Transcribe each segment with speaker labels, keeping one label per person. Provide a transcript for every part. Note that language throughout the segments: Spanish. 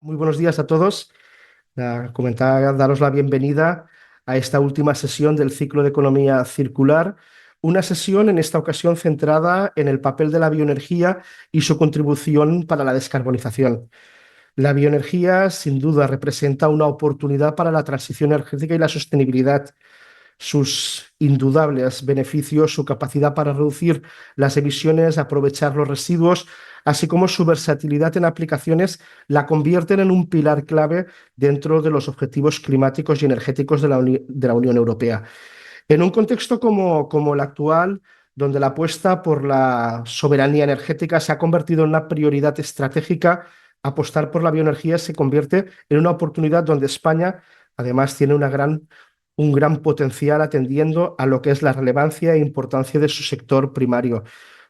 Speaker 1: Muy buenos días a todos. Comentar, daros la bienvenida a esta última sesión del ciclo de economía circular, una sesión en esta ocasión centrada en el papel de la bioenergía y su contribución para la descarbonización. La bioenergía, sin duda, representa una oportunidad para la transición energética y la sostenibilidad. Sus indudables beneficios, su capacidad para reducir las emisiones, aprovechar los residuos, así como su versatilidad en aplicaciones, la convierten en un pilar clave dentro de los objetivos climáticos y energéticos de la Unión Europea. En un contexto como el actual, donde la apuesta por la soberanía energética se ha convertido en una prioridad estratégica, apostar por la bioenergía se convierte en una oportunidad donde España, además, tiene un gran potencial atendiendo a lo que es la relevancia e importancia de su sector primario.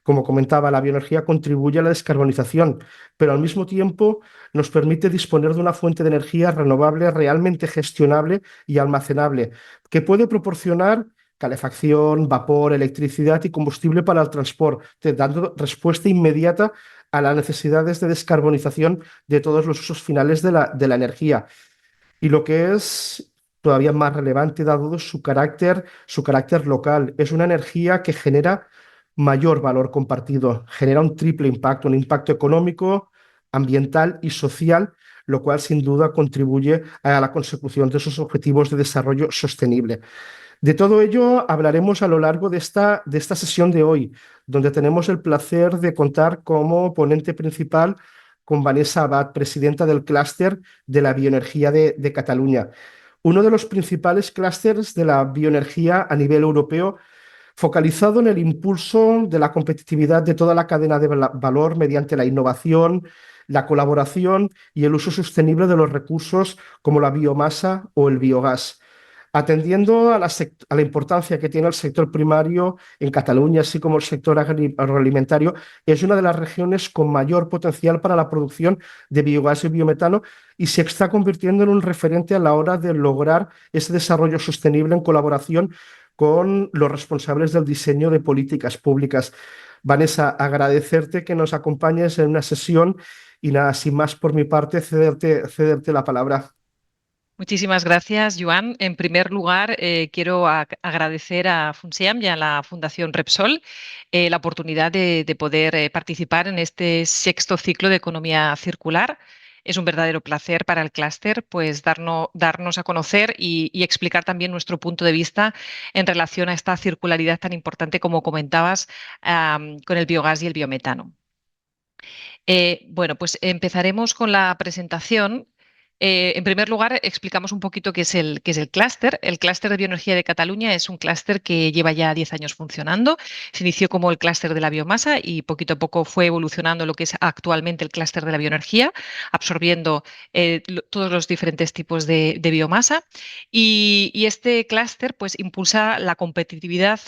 Speaker 1: Como comentaba, la bioenergía contribuye a la descarbonización, pero al mismo tiempo nos permite disponer de una fuente de energía renovable realmente gestionable y almacenable, que puede proporcionar calefacción, vapor, electricidad y combustible para el transporte, dando respuesta inmediata a las necesidades de descarbonización de todos los usos finales de la energía. Y lo que es todavía más relevante, dado su carácter local, es una energía que genera mayor valor compartido, genera un triple impacto, un impacto económico, ambiental y social, lo cual sin duda contribuye a la consecución de esos objetivos de desarrollo sostenible. De todo ello hablaremos a lo largo de esta sesión de hoy, donde tenemos el placer de contar como ponente principal con Vanessa Abad, presidenta del clúster de la bioenergía de Cataluña, uno de los principales clústeres de la bioenergía a nivel europeo, focalizado en el impulso de la competitividad de toda la cadena de valor mediante la innovación, la colaboración y el uso sostenible de los recursos como la biomasa o el biogás. Atendiendo a la importancia que tiene el sector primario en Cataluña, así como el sector agroalimentario, es una de las regiones con mayor potencial para la producción de biogás y biometano y se está convirtiendo en un referente a la hora de lograr ese desarrollo sostenible en colaboración con los responsables del diseño de políticas públicas. Vanessa, agradecerte que nos acompañes en una sesión y nada, sin más por mi parte, cederte la palabra.
Speaker 2: Muchísimas gracias, Joan. En primer lugar, quiero agradecer a FUNSEAM y a la Fundación Repsol la oportunidad de poder participar en este sexto ciclo de economía circular. Es un verdadero placer para el clúster pues, darnos a conocer y explicar también nuestro punto de vista en relación a esta circularidad tan importante como comentabas con el biogás y el biometano. Bueno, pues empezaremos con la presentación. En primer lugar, explicamos un poquito qué es el clúster. El clúster de bioenergía de Cataluña es un clúster que lleva ya 10 años funcionando. Se inició como el clúster de la biomasa y poquito a poco fue evolucionando lo que es actualmente el clúster de la bioenergía, absorbiendo todos los diferentes tipos de biomasa. Y este clúster pues, impulsa la competitividad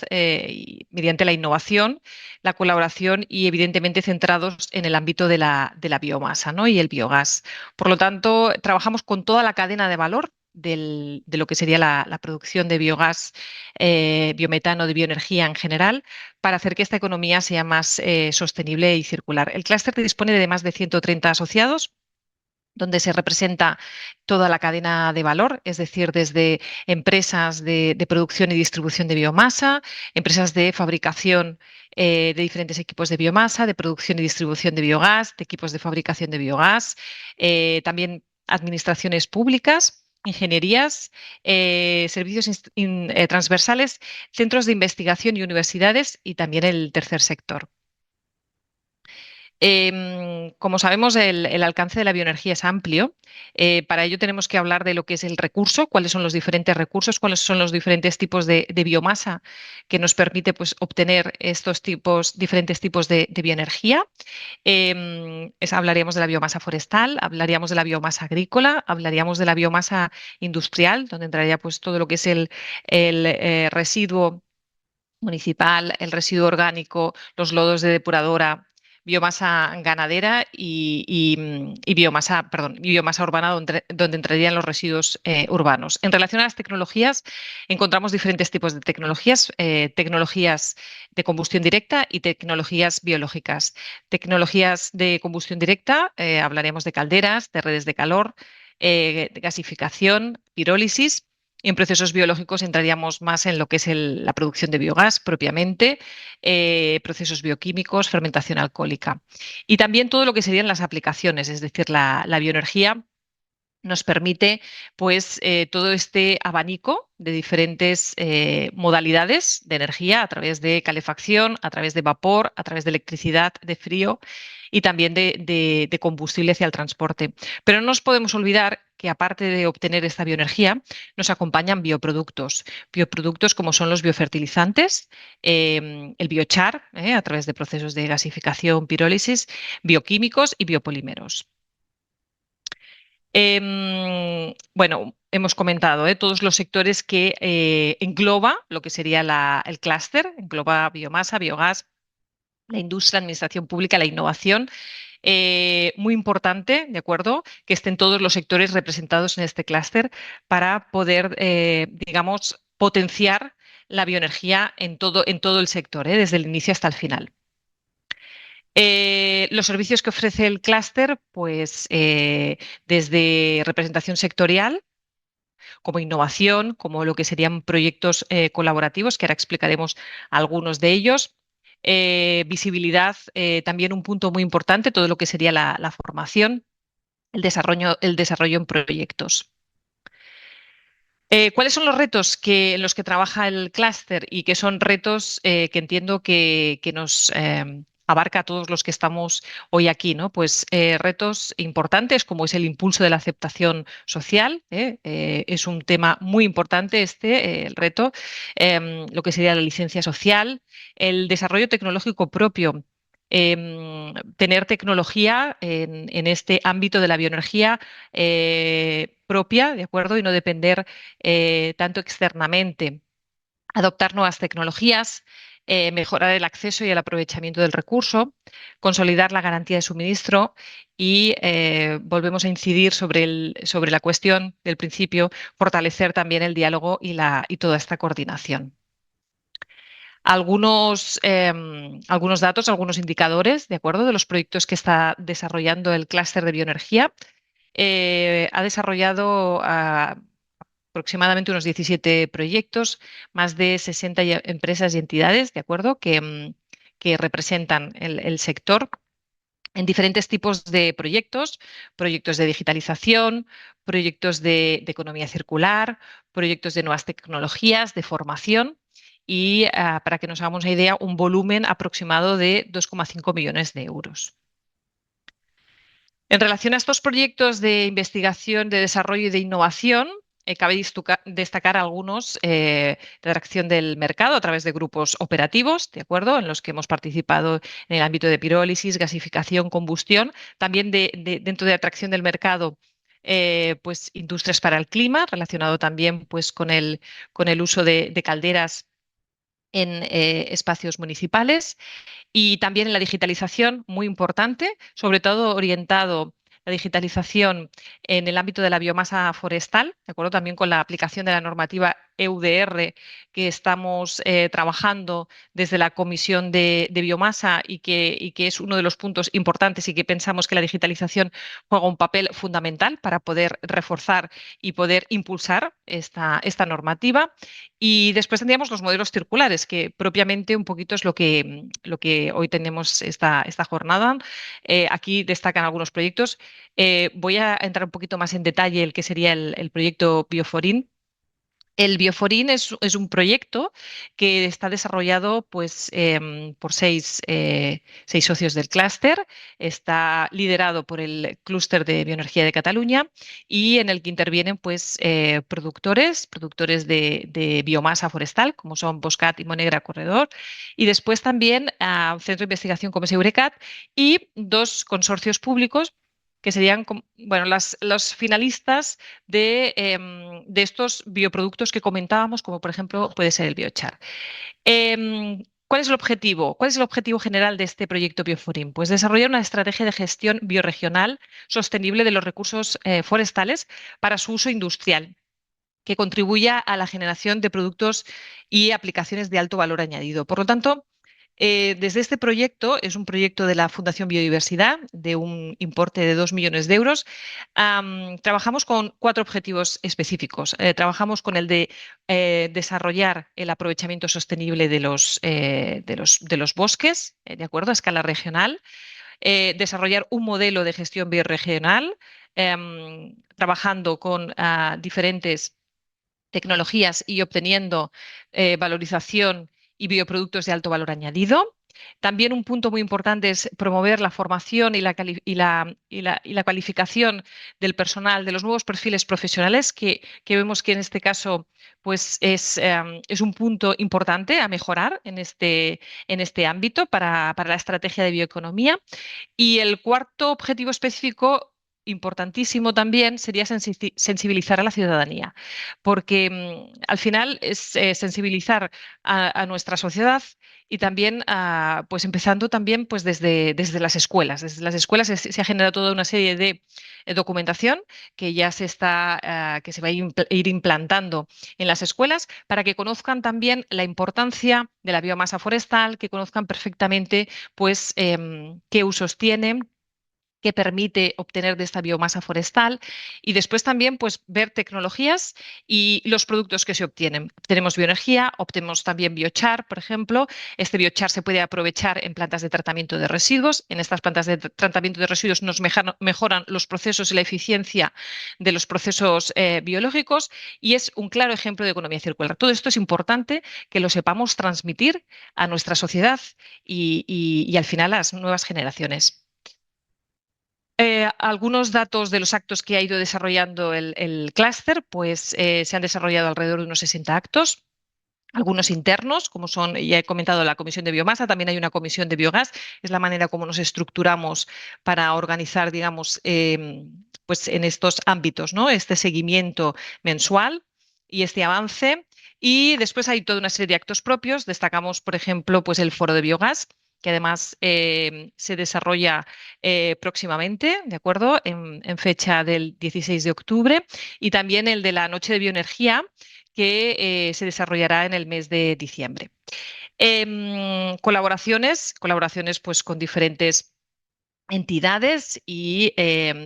Speaker 2: mediante la innovación, la colaboración y evidentemente centrados en el ámbito de la biomasa, ¿no? Y el biogás. Por lo tanto, trabajamos con toda la cadena de valor de lo que sería la producción de biogás, biometano, de bioenergía en general, para hacer que esta economía sea más sostenible y circular. El clúster dispone de más de 130 asociados, donde se representa toda la cadena de valor, es decir, desde empresas de producción y distribución de biomasa, empresas de fabricación de diferentes equipos de biomasa, de producción y distribución de biogás, de equipos de fabricación de biogás, también administraciones públicas, ingenierías, servicios transversales, centros de investigación y universidades y también el tercer sector. Como sabemos, el alcance de la bioenergía es amplio. Para ello tenemos que hablar de lo que es el recurso, cuáles son los diferentes recursos, cuáles son los diferentes tipos de biomasa que nos permite pues, obtener estos diferentes tipos de bioenergía. Hablaríamos de la biomasa forestal, hablaríamos de la biomasa agrícola, hablaríamos de la biomasa industrial, donde entraría pues, todo lo que es el residuo municipal, el residuo orgánico, los lodos de depuradora, biomasa ganadera y biomasa, perdón, y biomasa urbana donde entrarían los residuos urbanos. En relación a las tecnologías, encontramos diferentes tipos de tecnologías, tecnologías de combustión directa y tecnologías biológicas. Tecnologías de combustión directa, hablaremos de calderas, de redes de calor, de gasificación, pirólisis. Y en procesos biológicos entraríamos más en lo que es la producción de biogás propiamente, procesos bioquímicos, fermentación alcohólica. Y también todo lo que serían las aplicaciones, es decir, la bioenergía nos permite pues todo este abanico de diferentes modalidades de energía a través de calefacción, a través de vapor, a través de electricidad, de frío y también de combustible hacia el transporte. Pero no nos podemos olvidar que aparte de obtener esta bioenergía, nos acompañan bioproductos. Bioproductos como son los biofertilizantes, el biochar, a través de procesos de gasificación, pirólisis, bioquímicos y biopolímeros. Bueno, hemos comentado todos los sectores que engloba lo que sería el clúster, engloba biomasa, biogás, la industria, administración pública, la innovación. Muy importante, ¿de acuerdo? Que estén todos los sectores representados en este clúster para poder, digamos, potenciar la bioenergía en todo el sector, desde el inicio hasta el final. Los servicios que ofrece el clúster, pues desde representación sectorial, como innovación, como lo que serían proyectos colaborativos, que ahora explicaremos algunos de ellos. Visibilidad, también un punto muy importante, todo lo que sería la formación, el desarrollo en proyectos. ¿Cuáles son los retos en los que trabaja el clúster y que son retos que entiendo que nos abarca a todos los que estamos hoy aquí, ¿no? Pues retos importantes como es el impulso de la aceptación social, es un tema muy importante el reto, lo que sería la licencia social, el desarrollo tecnológico propio. Tener tecnología en este ámbito de la bioenergía propia, ¿de acuerdo? Y no depender tanto externamente, adoptar nuevas tecnologías, mejorar el acceso y el aprovechamiento del recurso, consolidar la garantía de suministro y volvemos a incidir sobre la cuestión del principio, fortalecer también el diálogo y toda esta coordinación. Algunos datos, algunos indicadores, ¿de acuerdo? De los proyectos que está desarrollando el clúster de bioenergía. Ha desarrollado aproximadamente unos 17 proyectos, más de 60 empresas y entidades, ¿de acuerdo? Que representan el sector en diferentes tipos de proyectos de digitalización, proyectos de economía circular, proyectos de nuevas tecnologías, de formación y, para que nos hagamos una idea, un volumen aproximado de 2,5 millones de euros. En relación a estos proyectos de investigación, de desarrollo y de innovación, cabe destacar algunos de atracción del mercado a través de grupos operativos, ¿de acuerdo? En los que hemos participado en el ámbito de pirólisis, gasificación, combustión, también dentro de atracción del mercado. Pues industrias para el clima, relacionado también pues, con el uso de calderas en espacios municipales. Y también en la digitalización, muy importante, sobre todo orientado la digitalización en el ámbito de la biomasa forestal, ¿de acuerdo? También con la aplicación de la normativa EUDR que estamos trabajando desde la Comisión de Biomasa y que es uno de los puntos importantes y que pensamos que la digitalización juega un papel fundamental para poder reforzar y poder impulsar esta normativa. Y después tendríamos los modelos circulares, que propiamente un poquito es lo que hoy tenemos esta jornada. Aquí destacan algunos proyectos. Voy a entrar un poquito más en detalle el que sería el proyecto Bioforin. El Bioforin es un proyecto que está desarrollado pues, por seis socios del clúster. Está liderado por el Clúster de Bioenergía de Cataluña y en el que intervienen pues, productores de biomasa forestal, como son Boscat y Monegra Corredor, y después también un centro de investigación como es Eurecat y dos consorcios públicos que serían bueno, los finalistas de estos bioproductos que comentábamos, como por ejemplo puede ser el biochar. ¿Cuál es el objetivo? ¿Cuál es el objetivo general de este proyecto Bioforim? Pues desarrollar una estrategia de gestión biorregional sostenible de los recursos forestales para su uso industrial, que contribuya a la generación de productos y aplicaciones de alto valor añadido. Por lo tanto, desde este proyecto, es un proyecto de la Fundación Biodiversidad, de un importe de 2 millones de euros, trabajamos con 4 objetivos específicos. Trabajamos con el de desarrollar el aprovechamiento sostenible de los bosques, de acuerdo, a escala regional, desarrollar un modelo de gestión biorregional, trabajando con diferentes tecnologías y obteniendo valorización y bioproductos de alto valor añadido. También un punto muy importante es promover la formación y la cualificación del personal, de los nuevos perfiles profesionales, que vemos que en este caso pues es un punto importante a mejorar en este ámbito para la estrategia de bioeconomía. Y el cuarto objetivo específico, importantísimo también, sería sensibilizar a la ciudadanía, porque al final es sensibilizar a nuestra sociedad y también, pues empezando también pues desde las escuelas. Desde las escuelas se ha generado toda una serie de documentación que ya que se va a ir implantando en las escuelas para que conozcan también la importancia de la biomasa forestal, que conozcan perfectamente pues qué usos tiene, qué permite obtener de esta biomasa forestal y después también pues ver tecnologías y los productos que se obtienen. Obtenemos bioenergía, obtenemos también biochar, por ejemplo. Este biochar se puede aprovechar en plantas de tratamiento de residuos. En estas plantas de tratamiento de residuos nos mejoran los procesos y la eficiencia de los procesos biológicos y es un claro ejemplo de economía circular. Todo esto es importante que lo sepamos transmitir a nuestra sociedad y al final a las nuevas generaciones. Algunos datos de los actos que ha ido desarrollando el clúster, pues se han desarrollado alrededor de unos 60 actos. Algunos internos, como son, ya he comentado, la comisión de biomasa, también hay una comisión de biogás, es la manera como nos estructuramos para organizar, digamos, pues en estos ámbitos, ¿no? Este seguimiento mensual y este avance. Y después hay toda una serie de actos propios. Destacamos, por ejemplo, pues el foro de biogás, que además se desarrolla próximamente, ¿de acuerdo? En fecha del 16 de octubre. Y también el de la Noche de Bioenergía, que se desarrollará en el mes de diciembre. Colaboraciones pues, con diferentes entidades y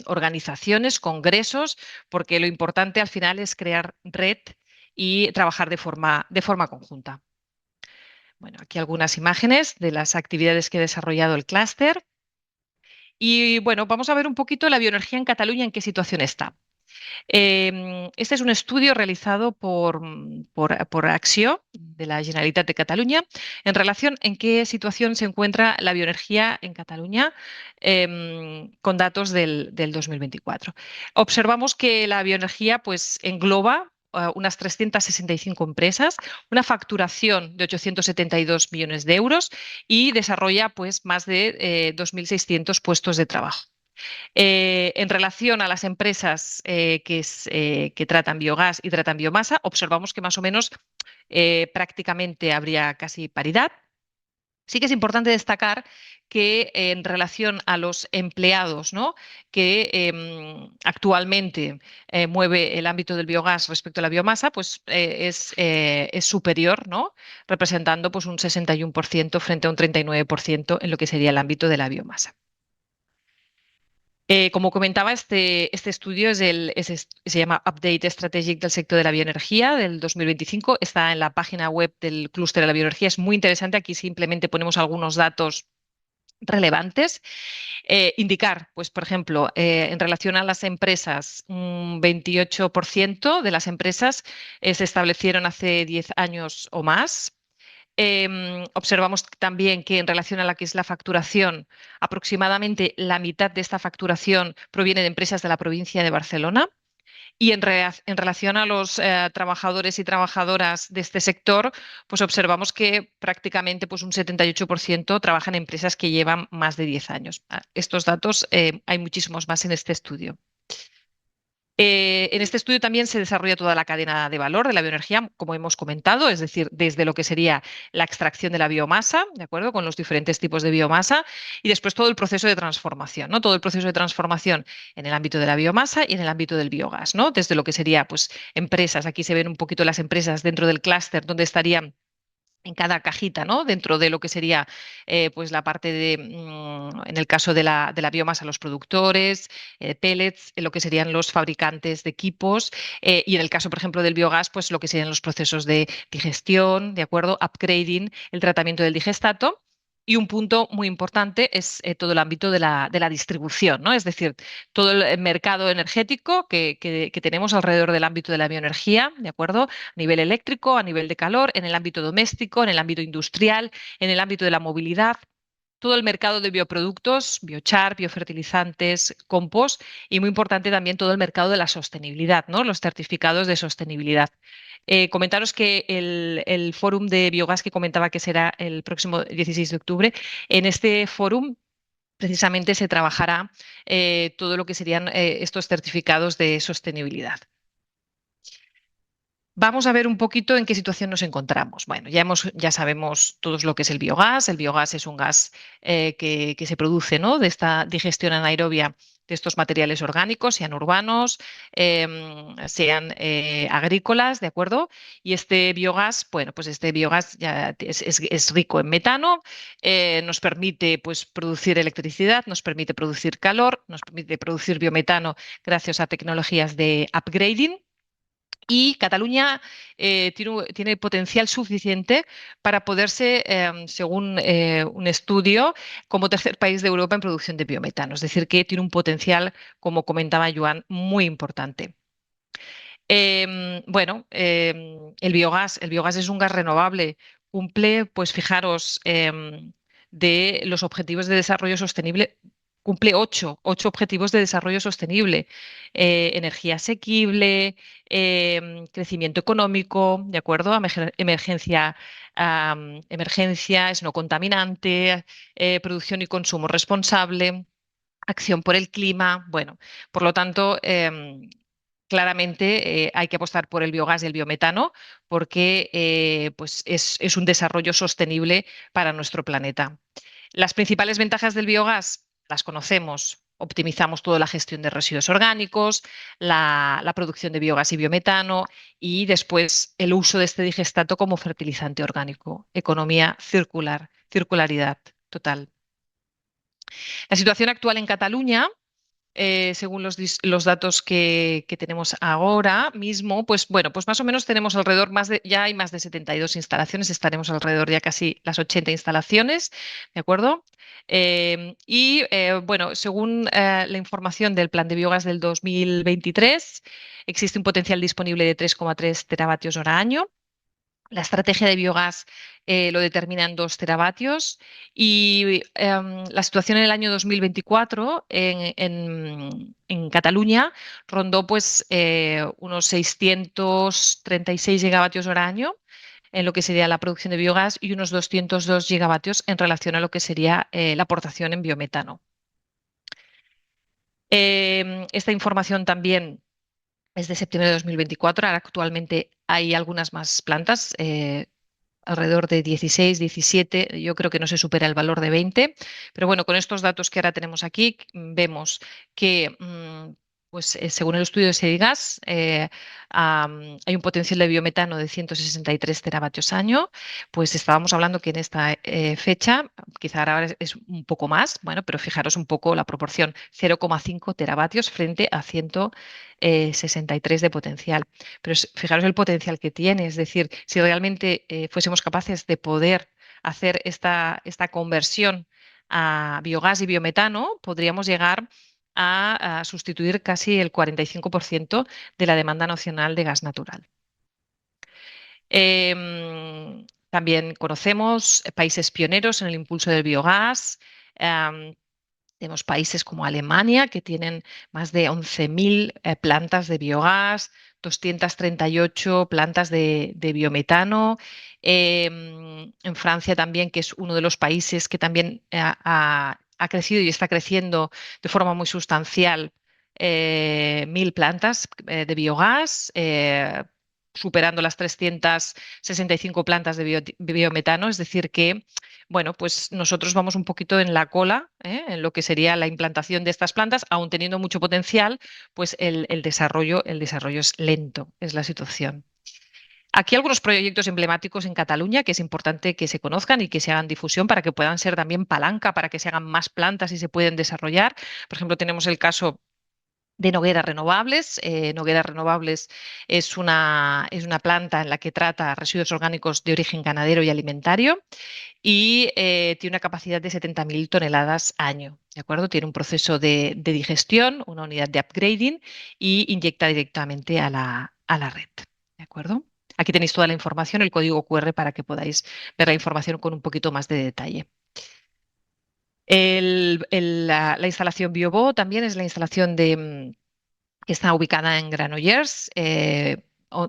Speaker 2: organizaciones, congresos, porque lo importante al final es crear red y trabajar de forma conjunta. Bueno, aquí algunas imágenes de las actividades que ha desarrollado el clúster. Y bueno, vamos a ver un poquito la bioenergía en Cataluña, en qué situación está. Este es un estudio realizado por Acció, de la Generalitat de Cataluña, en relación en qué situación se encuentra la bioenergía en Cataluña con datos del 2024. Observamos que la bioenergía pues, engloba unas 365 empresas, una facturación de 872 millones de euros y desarrolla pues, más de 2.600 puestos de trabajo. En relación a las empresas que tratan biogás y tratan biomasa, observamos que más o menos prácticamente habría casi paridad. Sí que es importante destacar que en relación a los empleados, ¿no? que actualmente mueve el ámbito del biogás respecto a la biomasa, pues es superior, ¿no? Representando pues, un 61% frente a un 39% en lo que sería el ámbito de la biomasa. Como comentaba, este estudio se llama Update Strategic del sector de la bioenergía del 2025. Está en la página web del clúster de la bioenergía. Es muy interesante. Aquí simplemente ponemos algunos datos relevantes. Indicar, pues, por ejemplo, en relación a las empresas, un 28% de las empresas se establecieron hace 10 años o más. Observamos también que en relación a la que es la facturación, aproximadamente la mitad de esta facturación proviene de empresas de la provincia de Barcelona. Y en relación a los trabajadores y trabajadoras de este sector, pues observamos que prácticamente pues un 78% trabajan en empresas que llevan más de 10 años. Estos datos hay muchísimos más en este estudio. En este estudio también se desarrolla toda la cadena de valor de la bioenergía, como hemos comentado, es decir, desde lo que sería la extracción de la biomasa, ¿de acuerdo? Con los diferentes tipos de biomasa y después todo el proceso de transformación, ¿no? Todo el proceso de transformación en el ámbito de la biomasa y en el ámbito del biogás, ¿no? Desde lo que sería, pues, empresas, aquí se ven un poquito las empresas dentro del clúster donde estarían en cada cajita, ¿no? Dentro de lo que sería pues la parte de, en el caso de la biomasa, los productores, pellets, lo que serían los fabricantes de equipos, y en el caso, por ejemplo, del biogás, pues lo que serían los procesos de digestión, ¿de acuerdo? Upgrading, el tratamiento del digestato. Y un punto muy importante es todo el ámbito de la distribución, ¿no? Es decir, todo el mercado energético que tenemos alrededor del ámbito de la bioenergía, ¿de acuerdo? A nivel eléctrico, a nivel de calor, en el ámbito doméstico, en el ámbito industrial, en el ámbito de la movilidad, todo el mercado de bioproductos, biochar, biofertilizantes, compost y muy importante también todo el mercado de la sostenibilidad, ¿no? Los certificados de sostenibilidad. Comentaros que el fórum de biogás que comentaba que será el próximo 16 de octubre, en este fórum precisamente se trabajará todo lo que serían estos certificados de sostenibilidad. Vamos a ver un poquito en qué situación nos encontramos. Bueno, ya sabemos todos lo que es el biogás. El biogás es un gas que se produce, ¿no? De esta digestión anaerobia de estos materiales orgánicos, sean urbanos, sean agrícolas, ¿de acuerdo? Y este biogás, bueno, pues este biogás ya es rico en metano, nos permite pues, producir electricidad, nos permite producir calor, nos permite producir biometano gracias a tecnologías de upgrading. Y Cataluña tiene potencial suficiente para poderse, según un estudio, como tercer país de Europa en producción de biometano. Es decir, que tiene un potencial, como comentaba Joan, muy importante. Bueno, el biogás es un gas renovable, cumple, pues fijaros, de los objetivos de desarrollo sostenible, cumple ocho objetivos de desarrollo sostenible, energía asequible, crecimiento económico, ¿de acuerdo? Emergencia, es no contaminante, producción y consumo responsable, acción por el clima. Bueno, por lo tanto, claramente hay que apostar por el biogás y el biometano porque pues es un desarrollo sostenible para nuestro planeta. Las principales ventajas del biogás las conocemos. Optimizamos toda la gestión de residuos orgánicos, la producción de biogás y biometano y después el uso de este digestato como fertilizante orgánico. Economía circular, circularidad total. La situación actual en Cataluña, según los datos que tenemos ahora mismo, pues bueno, pues más o menos tenemos alrededor ya hay más de 72 instalaciones, estaremos alrededor ya casi las 80 instalaciones, ¿de acuerdo? Bueno, según la información del Plan de Biogás del 2023, existe un potencial disponible de 3,3 teravatios hora año. La estrategia de biogás lo determina en 2 teravatios y la situación en el año 2024 en Cataluña rondó pues, unos 636 gigavatios hora año en lo que sería la producción de biogás y unos 202 gigavatios en relación a lo que sería la aportación en biometano. Esta información también es de septiembre de 2024. Ahora actualmente hay algunas más plantas, alrededor de 16, 17. Yo creo que no se supera el valor de 20. Pero bueno, con estos datos que ahora tenemos aquí, vemos que, pues, según el estudio de Sedigas, hay un potencial de biometano de 163 teravatios año. Pues estábamos hablando que en esta fecha, quizá ahora es un poco más, bueno, pero fijaros un poco la proporción, 0,5 teravatios frente a 163 de potencial. Pero fijaros el potencial que tiene, es decir, si realmente fuésemos capaces de poder hacer esta conversión a biogás y biometano, podríamos llegar a sustituir casi el 45% de la demanda nacional de gas natural. También conocemos países pioneros en el impulso del biogás. Tenemos países como Alemania, que tienen más de 11.000 plantas de biogás, 238 plantas de biometano. En Francia también, que es uno de los países que también ha crecido y está creciendo de forma muy sustancial 1.000 plantas de biogás, superando las 365 plantas de biometano, es decir que, bueno, pues nosotros vamos un poquito en la cola, en lo que sería la implantación de estas plantas, aún teniendo mucho potencial, pues el desarrollo es lento, es la situación. Aquí algunos proyectos emblemáticos en Cataluña que es importante que se conozcan y que se hagan difusión para que puedan ser también palanca, para que se hagan más plantas y se pueden desarrollar. Por ejemplo, tenemos el caso de Noguera Renovables. Noguera Renovables es una planta en la que trata residuos orgánicos de origen ganadero y alimentario y tiene una capacidad de 70.000 toneladas año. ¿De acuerdo? Tiene un proceso de digestión, una unidad de upgrading y inyecta directamente a la red. ¿De acuerdo? Aquí tenéis toda la información, el código QR para que podáis ver la información con un poquito más de detalle. La instalación Biobo también es la instalación que está ubicada en Granollers,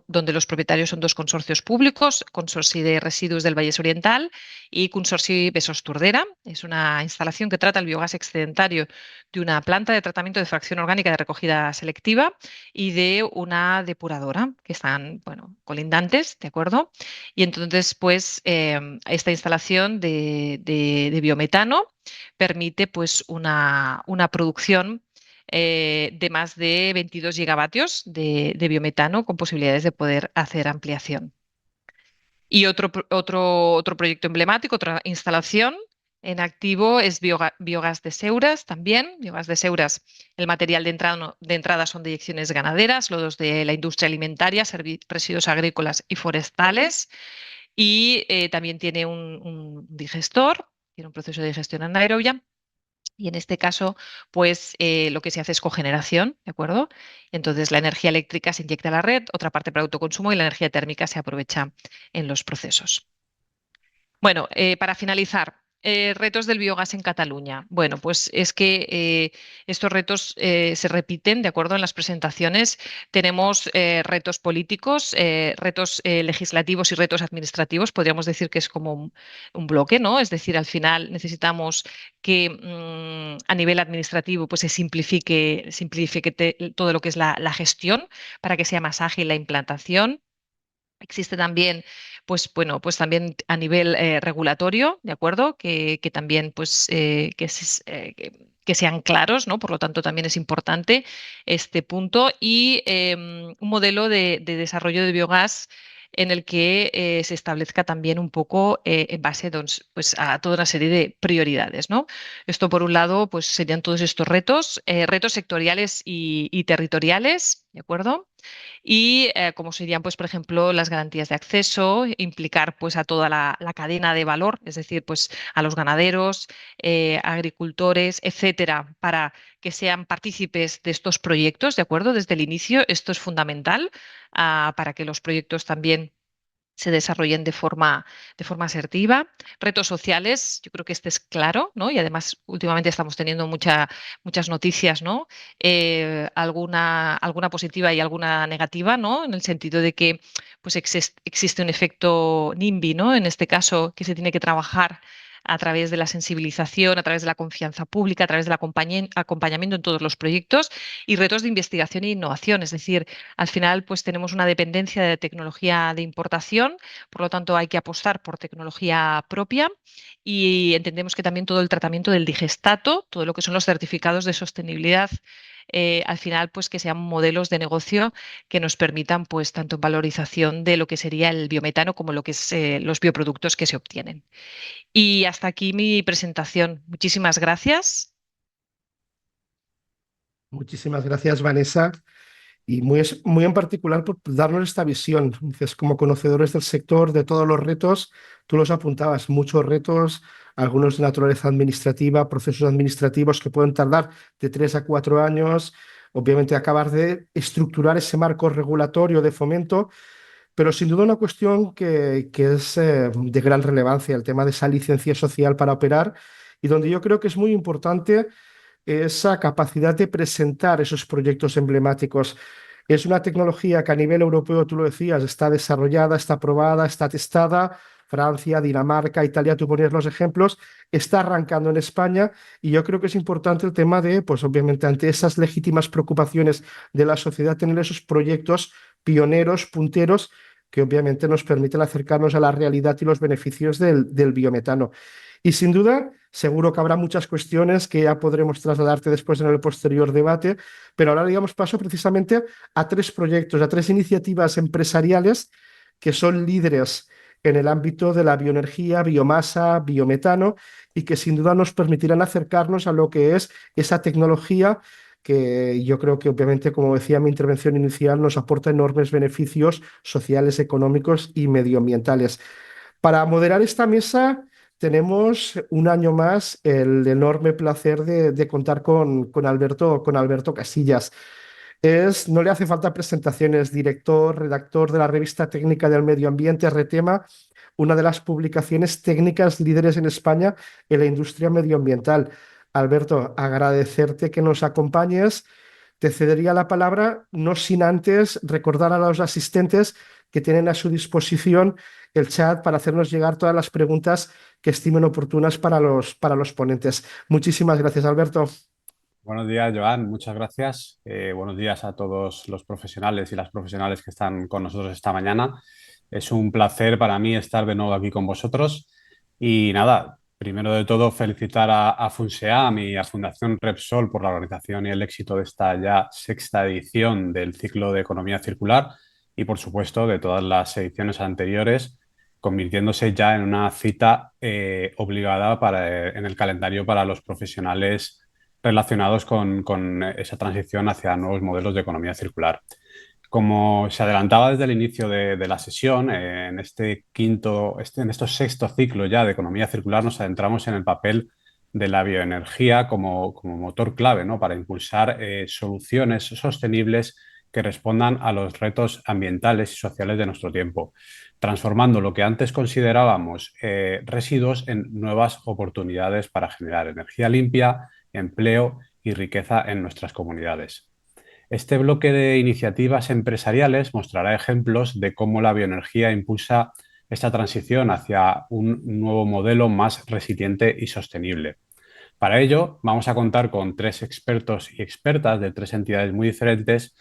Speaker 2: donde los propietarios son dos consorcios públicos, Consorci de Residuos del Vallès Oriental y Consorci Besòs Tordera. Es una instalación que trata el biogás excedentario de una planta de tratamiento de fracción orgánica de recogida selectiva y de una depuradora, que están, bueno, colindantes, ¿de acuerdo? Y entonces, pues, esta instalación de biometano permite, pues, una producción de más de 22 gigavatios de biometano con posibilidades de poder hacer ampliación. Y otro proyecto emblemático, otra instalación en activo es biogás de Seuras también. Biogás de Seuras, el material de entrada son deyecciones ganaderas, lodos de la industria alimentaria, residuos agrícolas y forestales. Y también tiene un digestor, tiene un proceso de digestión anaerobia. Y en este caso, pues lo que se hace es cogeneración, ¿de acuerdo? Entonces la energía eléctrica se inyecta a la red, otra parte para autoconsumo y la energía térmica se aprovecha en los procesos. Bueno, para finalizar, retos del biogás en Cataluña. Bueno, pues es que estos retos se repiten, ¿de acuerdo? En las presentaciones tenemos retos políticos, retos legislativos y retos administrativos. Podríamos decir que es como un bloque, ¿no? Es decir, al final necesitamos que a nivel administrativo pues, se simplifique todo lo que es la gestión para que sea más ágil la implantación. Existe también, pues bueno, pues también a nivel regulatorio, ¿de acuerdo? Que también, pues, que sean claros, ¿no? Por lo tanto, también es importante este punto. Y un modelo de desarrollo de biogás en el que se establezca también un poco en base pues, a toda una serie de prioridades, ¿no? Esto, por un lado, pues serían todos estos retos, retos sectoriales y territoriales, ¿de acuerdo? Y como serían, pues, por ejemplo, las garantías de acceso, implicar pues, a toda la cadena de valor, es decir, pues, a los ganaderos, agricultores, etcétera, para que sean partícipes de estos proyectos, ¿de acuerdo? Desde el inicio, esto es fundamental para que los proyectos también se desarrollen de forma asertiva. Retos sociales, yo creo que este es claro, ¿no? Y además últimamente estamos teniendo muchas noticias, ¿no? Alguna positiva y alguna negativa, ¿no? En el sentido de que pues, existe un efecto NIMBY, ¿no? En este caso, que se tiene que trabajar a través de la sensibilización, a través de la confianza pública, a través del acompañamiento en todos los proyectos y retos de investigación e innovación. Es decir, al final, pues tenemos una dependencia de tecnología de importación, por lo tanto hay que apostar por tecnología propia y entendemos que también todo el tratamiento del digestato, todo lo que son los certificados de sostenibilidad, al final, pues que sean modelos de negocio que nos permitan, pues, tanto valorización de lo que sería el biometano como lo que es los bioproductos que se obtienen. Y hasta aquí mi presentación. Muchísimas gracias.
Speaker 1: Muchísimas gracias, Vanessa. Y muy en particular por darnos esta visión. Dices, como conocedores del sector, de todos los retos, tú los apuntabas, muchos retos, algunos de naturaleza administrativa, procesos administrativos que pueden tardar de 3 a 4 años, obviamente acabar de estructurar ese marco regulatorio de fomento, pero sin duda una cuestión que es de gran relevancia, el tema de esa licencia social para operar, y donde yo creo que es muy importante esa capacidad de presentar esos proyectos emblemáticos. Es una tecnología que a nivel europeo, tú lo decías, está desarrollada, está probada, está testada, Francia, Dinamarca, Italia, tú ponías los ejemplos, está arrancando en España y yo creo que es importante el tema de, pues obviamente ante esas legítimas preocupaciones de la sociedad, tener esos proyectos pioneros, punteros, que obviamente nos permiten acercarnos a la realidad y los beneficios del biometano. Y sin duda, seguro que habrá muchas cuestiones que ya podremos trasladarte después en el posterior debate, pero ahora digamos paso precisamente a tres proyectos, a tres iniciativas empresariales que son líderes en el ámbito de la bioenergía, biomasa, biometano y que sin duda nos permitirán acercarnos a lo que es esa tecnología que yo creo que obviamente, como decía en mi intervención inicial, nos aporta enormes beneficios sociales, económicos y medioambientales. Para moderar esta mesa tenemos un año más el enorme placer de contar con Alberto Casillas. No le hace falta presentaciones, director, redactor de la revista técnica del medio ambiente, Retema, una de las publicaciones técnicas líderes en España en la industria medioambiental. Alberto, agradecerte que nos acompañes. Te cedería la palabra, no sin antes recordar a los asistentes que tienen a su disposición el chat para hacernos llegar todas las preguntas que estimen oportunas para los ponentes. Muchísimas gracias, Alberto.
Speaker 3: Buenos días, Joan. Muchas gracias. Buenos días a todos los profesionales y las profesionales que están con nosotros esta mañana. Es un placer para mí estar de nuevo aquí con vosotros. Y nada, primero de todo, felicitar a FUNSEAM y a Fundación Repsol por la organización y el éxito de esta ya sexta edición del ciclo de economía circular y, por supuesto, de todas las ediciones anteriores, convirtiéndose ya en una cita obligada en el calendario para los profesionales relacionados con esa transición hacia nuevos modelos de economía circular. Como se adelantaba desde el inicio de la sesión, en en estos sexto ciclo ya de economía circular nos adentramos en el papel de la bioenergía como motor clave, ¿no?, para impulsar soluciones sostenibles que respondan a los retos ambientales y sociales de nuestro tiempo, transformando lo que antes considerábamos residuos en nuevas oportunidades para generar energía limpia, empleo y riqueza en nuestras comunidades. Este bloque de iniciativas empresariales mostrará ejemplos de cómo la bioenergía impulsa esta transición hacia un nuevo modelo más resiliente y sostenible. Para ello, vamos a contar con tres expertos y expertas de tres entidades muy diferentes,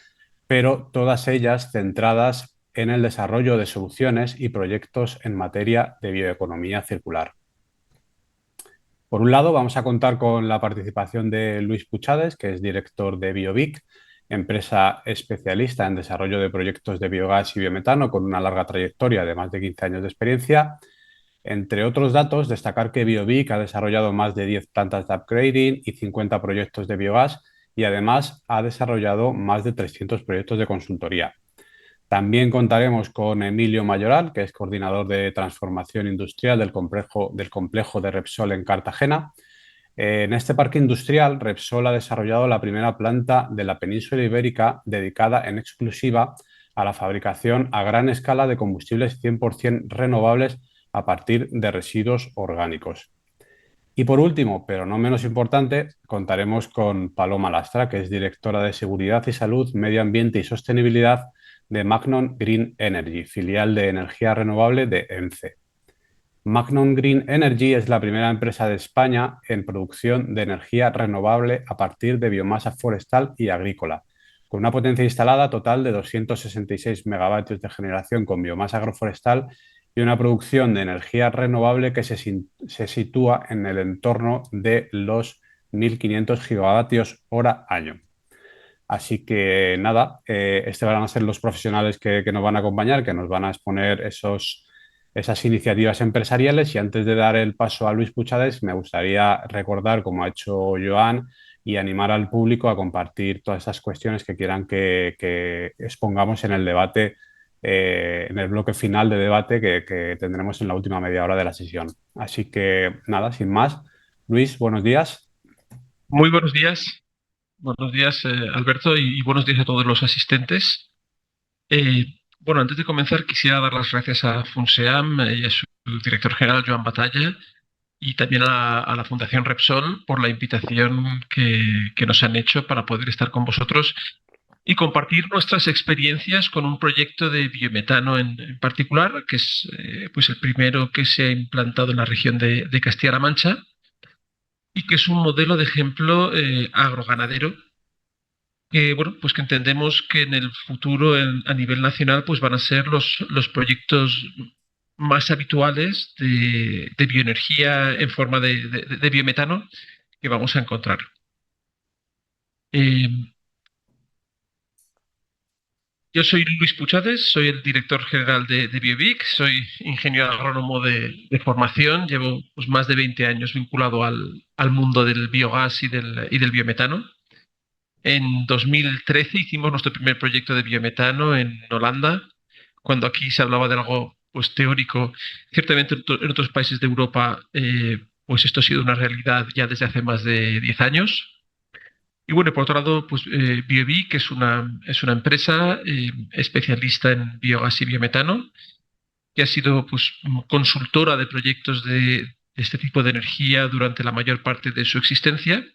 Speaker 3: pero todas ellas centradas en el desarrollo de soluciones y proyectos en materia de bioeconomía circular. Por un lado, vamos a contar con la participación de Luis Puchades, que es director de BioVic, empresa especialista en desarrollo de proyectos de biogás y biometano con una larga trayectoria de más de 15 años de experiencia. Entre otros datos, destacar que BioVic ha desarrollado más de 10 plantas de upgrading y 50 proyectos de biogás y además ha desarrollado más de 300 proyectos de consultoría. También contaremos con Emilio Mayoral, que es coordinador de transformación industrial del complejo de Repsol en Cartagena. En este parque industrial, Repsol ha desarrollado la primera planta de la península ibérica dedicada en exclusiva a la fabricación a gran escala de combustibles 100% renovables a partir de residuos orgánicos. Y por último, pero no menos importante, contaremos con Paloma Lastra, que es directora de Seguridad y Salud, Medio Ambiente y Sostenibilidad de Magnon Green Energy, filial de energía renovable de ENCE. Magnon Green Energy es la primera empresa de España en producción de energía renovable a partir de biomasa forestal y agrícola, con una potencia instalada total de 266 megavatios de generación con biomasa agroforestal y una producción de energía renovable que se sitúa en el entorno de los 1.500 gigavatios hora año. Así que nada, este van a ser los profesionales que nos van a acompañar, que nos van a exponer esas iniciativas empresariales. Y antes de dar el paso a Luis Puchades, me gustaría recordar, como ha hecho Joan, y animar al público a compartir todas esas cuestiones que quieran que expongamos en el debate, en el bloque final de debate que tendremos en la última media hora de la sesión. Así que nada, sin más. Luis, buenos días.
Speaker 4: Muy buenos días. Buenos días, Alberto, y buenos días a todos los asistentes. Bueno, antes de comenzar, quisiera dar las gracias a FUNSEAM y a su director general, Joan Batalla, y también a la Fundación Repsol por la invitación que nos han hecho para poder estar con vosotros y compartir nuestras experiencias con un proyecto de biometano en particular, que es pues el primero que se ha implantado en la región de Castilla-La Mancha y que es un modelo de ejemplo agroganadero que, bueno, pues que entendemos que en el futuro a nivel nacional pues van a ser los proyectos más habituales de bioenergía en forma de biometano que vamos a encontrar. Yo soy Luis Puchades, soy el director general de Biovic, soy ingeniero agrónomo de formación, llevo pues, más de 20 años vinculado al mundo del biogás y del biometano. En 2013 hicimos nuestro primer proyecto de biometano en Holanda, cuando aquí se hablaba de algo pues, teórico. Ciertamente en otros países de Europa pues esto ha sido una realidad ya desde hace más de 10 años. Y bueno, por otro lado, pues Biovic, que es una empresa especialista en biogás y biometano, que ha sido pues, consultora de proyectos de este tipo de energía durante la mayor parte de su existencia.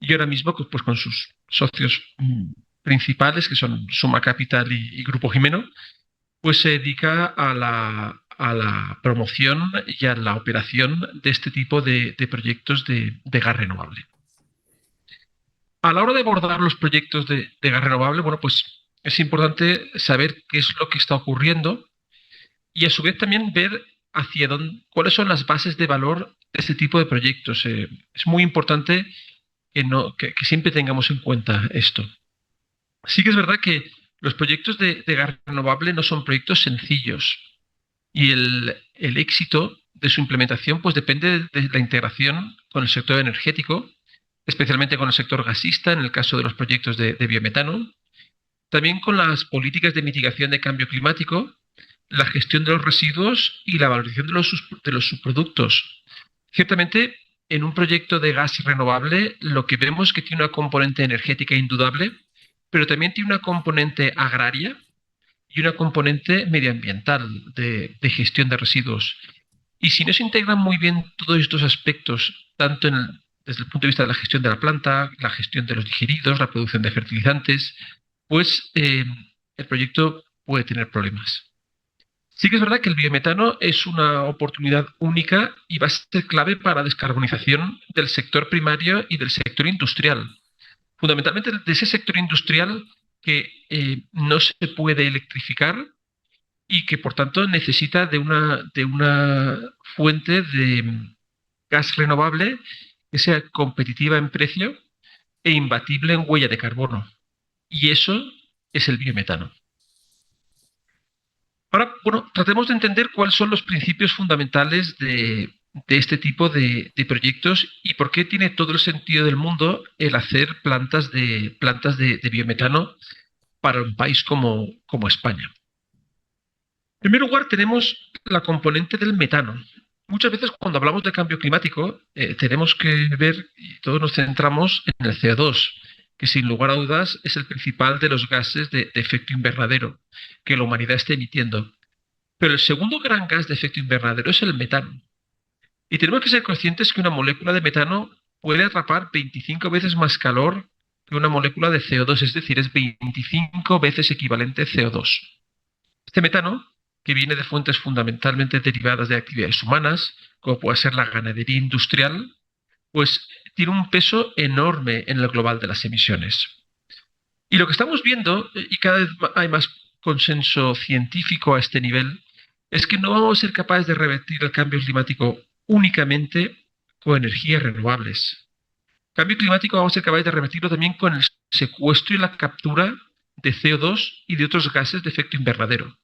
Speaker 4: Y ahora mismo, pues con sus socios principales, que son Suma Capital y Grupo Jimeno, pues se dedica a la promoción y a la operación de este tipo de proyectos de gas renovable. A la hora de abordar los proyectos de gas renovable, bueno, pues es importante saber qué es lo que está ocurriendo y a su vez también ver hacia dónde, cuáles son las bases de valor de este tipo de proyectos. Es muy importante que siempre tengamos en cuenta esto. Sí que es verdad que los proyectos de gas renovable no son proyectos sencillos y el éxito de su implementación pues depende de la integración con el sector energético, especialmente con el sector gasista en el caso de los proyectos de biometano, también con las políticas de mitigación de cambio climático, la gestión de los residuos y la valorización de los subproductos. Ciertamente, en un proyecto de gas renovable, lo que vemos es que tiene una componente energética indudable, pero también tiene una componente agraria y una componente medioambiental de gestión de residuos. Y si no se integran muy bien todos estos aspectos, tanto desde el punto de vista de la gestión de la planta, la gestión de los digeridos, la producción de fertilizantes, pues el proyecto puede tener problemas. Sí que es verdad que el biometano es una oportunidad única y va a ser clave para la descarbonización del sector primario y del sector industrial. Fundamentalmente de ese sector industrial que no se puede electrificar y que por tanto necesita de una fuente de gas renovable que sea competitiva en precio e imbatible en huella de carbono. Y eso es el biometano. Ahora, bueno, tratemos de entender cuáles son los principios fundamentales de este tipo de proyectos y por qué tiene todo el sentido del mundo el hacer plantas de biometano para un país como España. En primer lugar, tenemos la componente del metano. Muchas veces cuando hablamos de cambio climático tenemos que ver, y todos nos centramos en el CO2, que sin lugar a dudas es el principal de los gases de efecto invernadero que la humanidad está emitiendo. Pero el segundo gran gas de efecto invernadero es el metano. Y tenemos que ser conscientes que una molécula de metano puede atrapar 25 veces más calor que una molécula de CO2, es decir, es 25 veces equivalente a CO2. Este metano, que viene de fuentes fundamentalmente derivadas de actividades humanas, como puede ser la ganadería industrial, pues tiene un peso enorme en el global de las emisiones. Y lo que estamos viendo, y cada vez hay más consenso científico a este nivel, es que no vamos a ser capaces de revertir el cambio climático únicamente con energías renovables. El cambio climático vamos a ser capaces de revertirlo también con el secuestro y la captura de CO2 y de otros gases de efecto invernadero.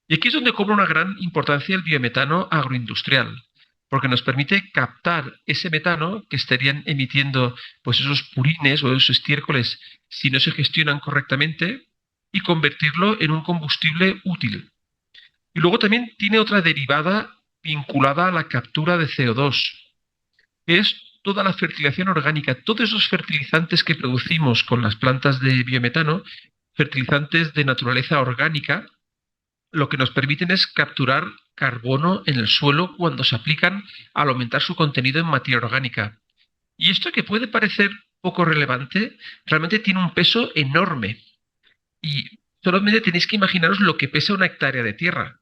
Speaker 4: Y aquí es donde cobra una gran importancia el biometano agroindustrial, porque nos permite captar ese metano que estarían emitiendo pues, esos purines o esos estiércoles si no se gestionan correctamente y convertirlo en un combustible útil. Y luego también tiene otra derivada vinculada a la captura de CO2, que es toda la fertilización orgánica, todos esos fertilizantes que producimos con las plantas de biometano, fertilizantes de naturaleza orgánica, lo que nos permiten es capturar carbono en el suelo cuando se aplican al aumentar su contenido en materia orgánica. Y esto que puede parecer poco relevante, realmente tiene un peso enorme. Y solamente tenéis que imaginaros lo que pesa una hectárea de tierra.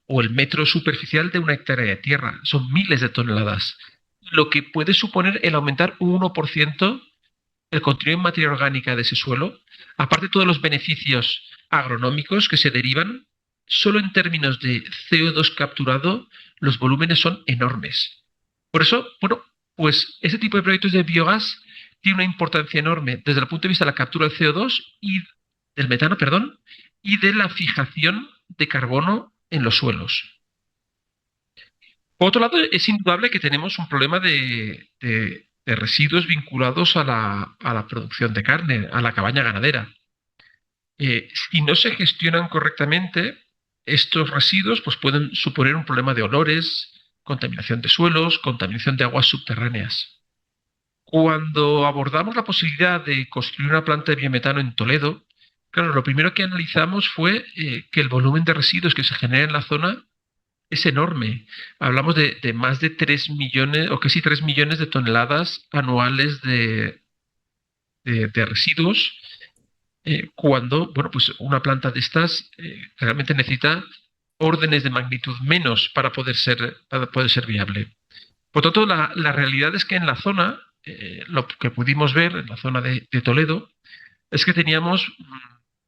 Speaker 4: O el metro superficial de una hectárea de tierra. Son miles de toneladas. Lo que puede suponer el aumentar un 1% el contenido en materia orgánica de ese suelo, aparte de todos los beneficios agronómicos que se derivan, solo en términos de CO2 capturado, los volúmenes son enormes. Por eso, bueno, pues ese tipo de proyectos de biogás tiene una importancia enorme desde el punto de vista de la captura del CO2 y del metano, perdón, y de la fijación de carbono en los suelos. Por otro lado, es indudable que tenemos un problema de residuos vinculados a la producción de carne, a la cabaña ganadera. Si no se gestionan correctamente, estos residuos pues, pueden suponer un problema de olores, contaminación de suelos, contaminación de aguas subterráneas. Cuando abordamos la posibilidad de construir una planta de biometano en Toledo, claro, lo primero que analizamos fue que el volumen de residuos que se genera en la zona es enorme. Hablamos de más de 3 millones o casi 3 millones de toneladas anuales de residuos, cuando, bueno, pues una planta de estas realmente necesita órdenes de magnitud menos para poder ser viable. Por tanto, la realidad es que en la zona, lo que pudimos ver en la zona de Toledo, es que teníamos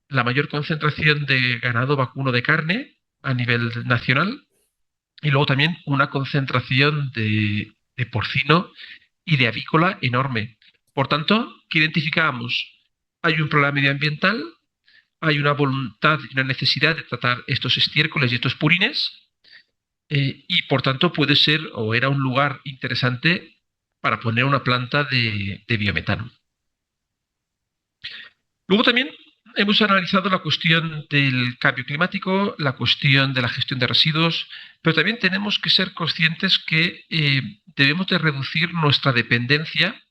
Speaker 4: la mayor concentración de ganado vacuno de carne a nivel nacional, y luego también una concentración de porcino y de avícola enorme. Por tanto, ¿qué identificamos? Hay un problema medioambiental, hay una voluntad y una necesidad de tratar estos estiércoles y estos purines, y por tanto puede ser o era un lugar interesante para poner una planta de biometano. Luego también hemos analizado la cuestión del cambio climático, la cuestión de la gestión de residuos, pero también tenemos que ser conscientes que debemos de reducir nuestra dependencia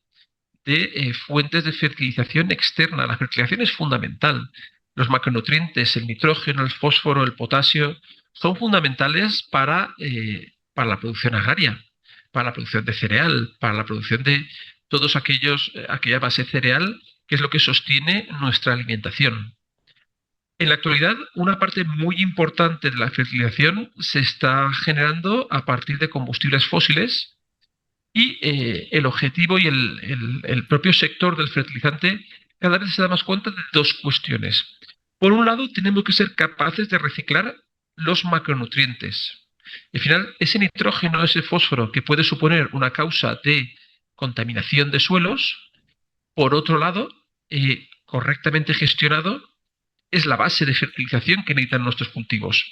Speaker 4: de fuentes de fertilización externa. La fertilización es fundamental. Los macronutrientes, el nitrógeno, el fósforo, el potasio, son fundamentales para la producción agraria, para la producción de cereal, para la producción de todos aquella base cereal que es lo que sostiene nuestra alimentación. En la actualidad, una parte muy importante de la fertilización se está generando a partir de combustibles fósiles y el objetivo y el propio sector del fertilizante cada vez se da más cuenta de dos cuestiones. Por un lado, tenemos que ser capaces de reciclar los macronutrientes. Al final, ese nitrógeno, ese fósforo que puede suponer una causa de contaminación de suelos, por otro lado, correctamente gestionado, es la base de fertilización que necesitan nuestros cultivos.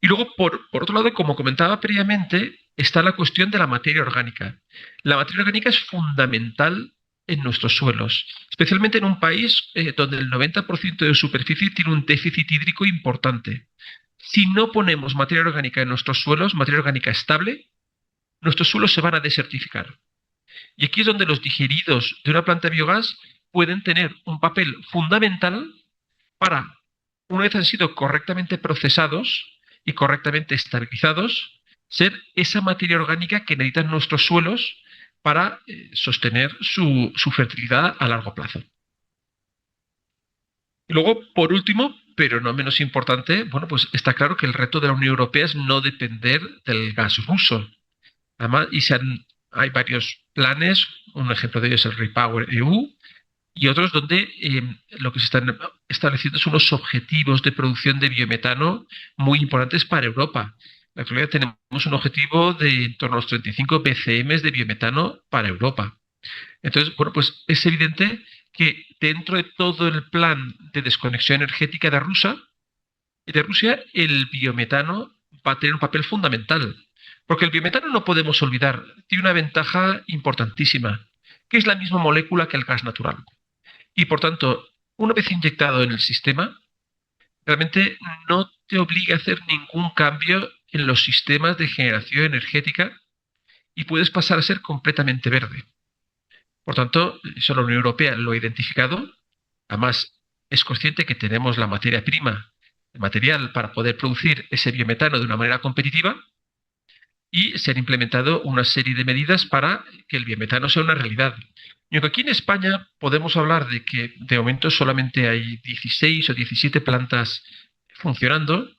Speaker 4: Y luego, por otro lado, como comentaba previamente, está la cuestión de la materia orgánica. La materia orgánica es fundamental en nuestros suelos, especialmente en un país donde el 90% de superficie tiene un déficit hídrico importante. Si no ponemos materia orgánica en nuestros suelos, materia orgánica estable, nuestros suelos se van a desertificar. Y aquí es donde los digeridos de una planta de biogás pueden tener un papel fundamental para, una vez han sido correctamente procesados y correctamente estabilizados, ser esa materia orgánica que necesitan nuestros suelos para sostener su fertilidad a largo plazo. Y luego, por último, pero no menos importante, bueno, pues está claro que el reto de la Unión Europea es no depender del gas ruso. Además, hay varios planes, un ejemplo de ellos es el Repower EU, y otros donde lo que se están estableciendo son unos objetivos de producción de biometano muy importantes para Europa. En la actualidad tenemos un objetivo de en torno a los 35 BCM de biometano para Europa. Entonces, bueno, pues es evidente que dentro de todo el plan de desconexión energética de Rusia, el biometano va a tener un papel fundamental. Porque el biometano, no podemos olvidar, tiene una ventaja importantísima, que es la misma molécula que el gas natural. Y por tanto, una vez inyectado en el sistema, realmente no te obliga a hacer ningún cambio en los sistemas de generación energética y puedes pasar a ser completamente verde. Por tanto, eso la Unión Europea lo ha identificado. Además, es consciente que tenemos la materia prima, el material para poder producir ese biometano de una manera competitiva. y se han implementado una serie de medidas para que el biometano sea una realidad. Y aunque aquí en España podemos hablar de que de momento solamente hay 16 o 17 plantas funcionando,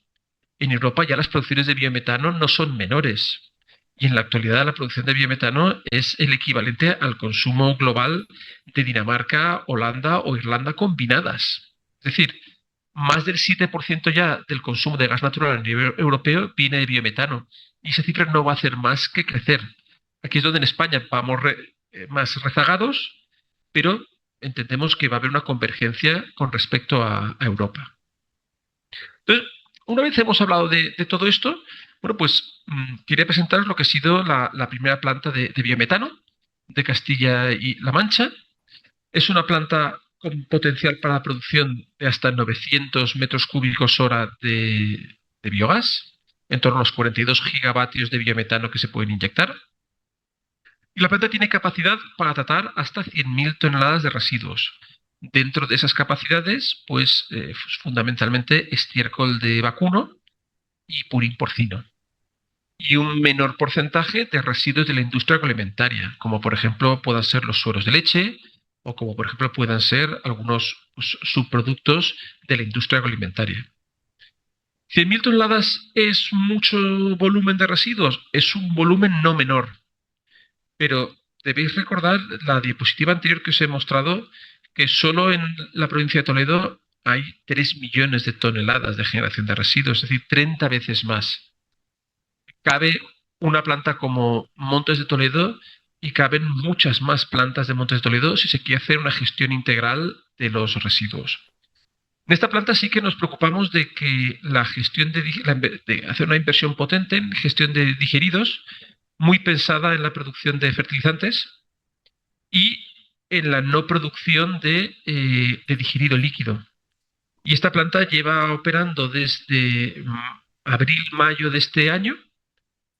Speaker 4: en Europa ya las producciones de biometano no son menores. Y en la actualidad la producción de biometano es el equivalente al consumo global de Dinamarca, Holanda o Irlanda combinadas. Es decir, más del 7% ya del consumo de gas natural a nivel europeo viene de biometano. Y esa cifra no va a hacer más que crecer. Aquí es donde en España vamos más rezagados, pero entendemos que va a haber una convergencia con respecto a Europa. Entonces, una vez hemos hablado de todo esto, bueno, pues quería presentaros lo que ha sido la primera planta de biometano de Castilla y La Mancha. Es una planta con potencial para la producción de hasta 900 metros cúbicos hora de biogás, en torno a los 42 gigavatios de biometano que se pueden inyectar. Y la planta tiene capacidad para tratar hasta 100.000 toneladas de residuos. Dentro de esas capacidades, pues fundamentalmente estiércol de vacuno y purín porcino. Y un menor porcentaje de residuos de la industria agroalimentaria, como por ejemplo puedan ser los sueros de leche o como por ejemplo puedan ser algunos subproductos de la industria agroalimentaria. 100.000 toneladas es mucho volumen de residuos, es un volumen no menor, pero debéis recordar la diapositiva anterior que os he mostrado, que solo en la provincia de Toledo hay 3 millones de toneladas de generación de residuos, es decir, 30 veces más. Cabe una planta como Montes de Toledo y caben muchas más plantas de Montes de Toledo si se quiere hacer una gestión integral de los residuos. En esta planta sí que nos preocupamos de que la gestión de hacer una inversión potente en gestión de digeridos, muy pensada en la producción de fertilizantes y en la no producción de digerido líquido. Y esta planta lleva operando desde abril-mayo de este año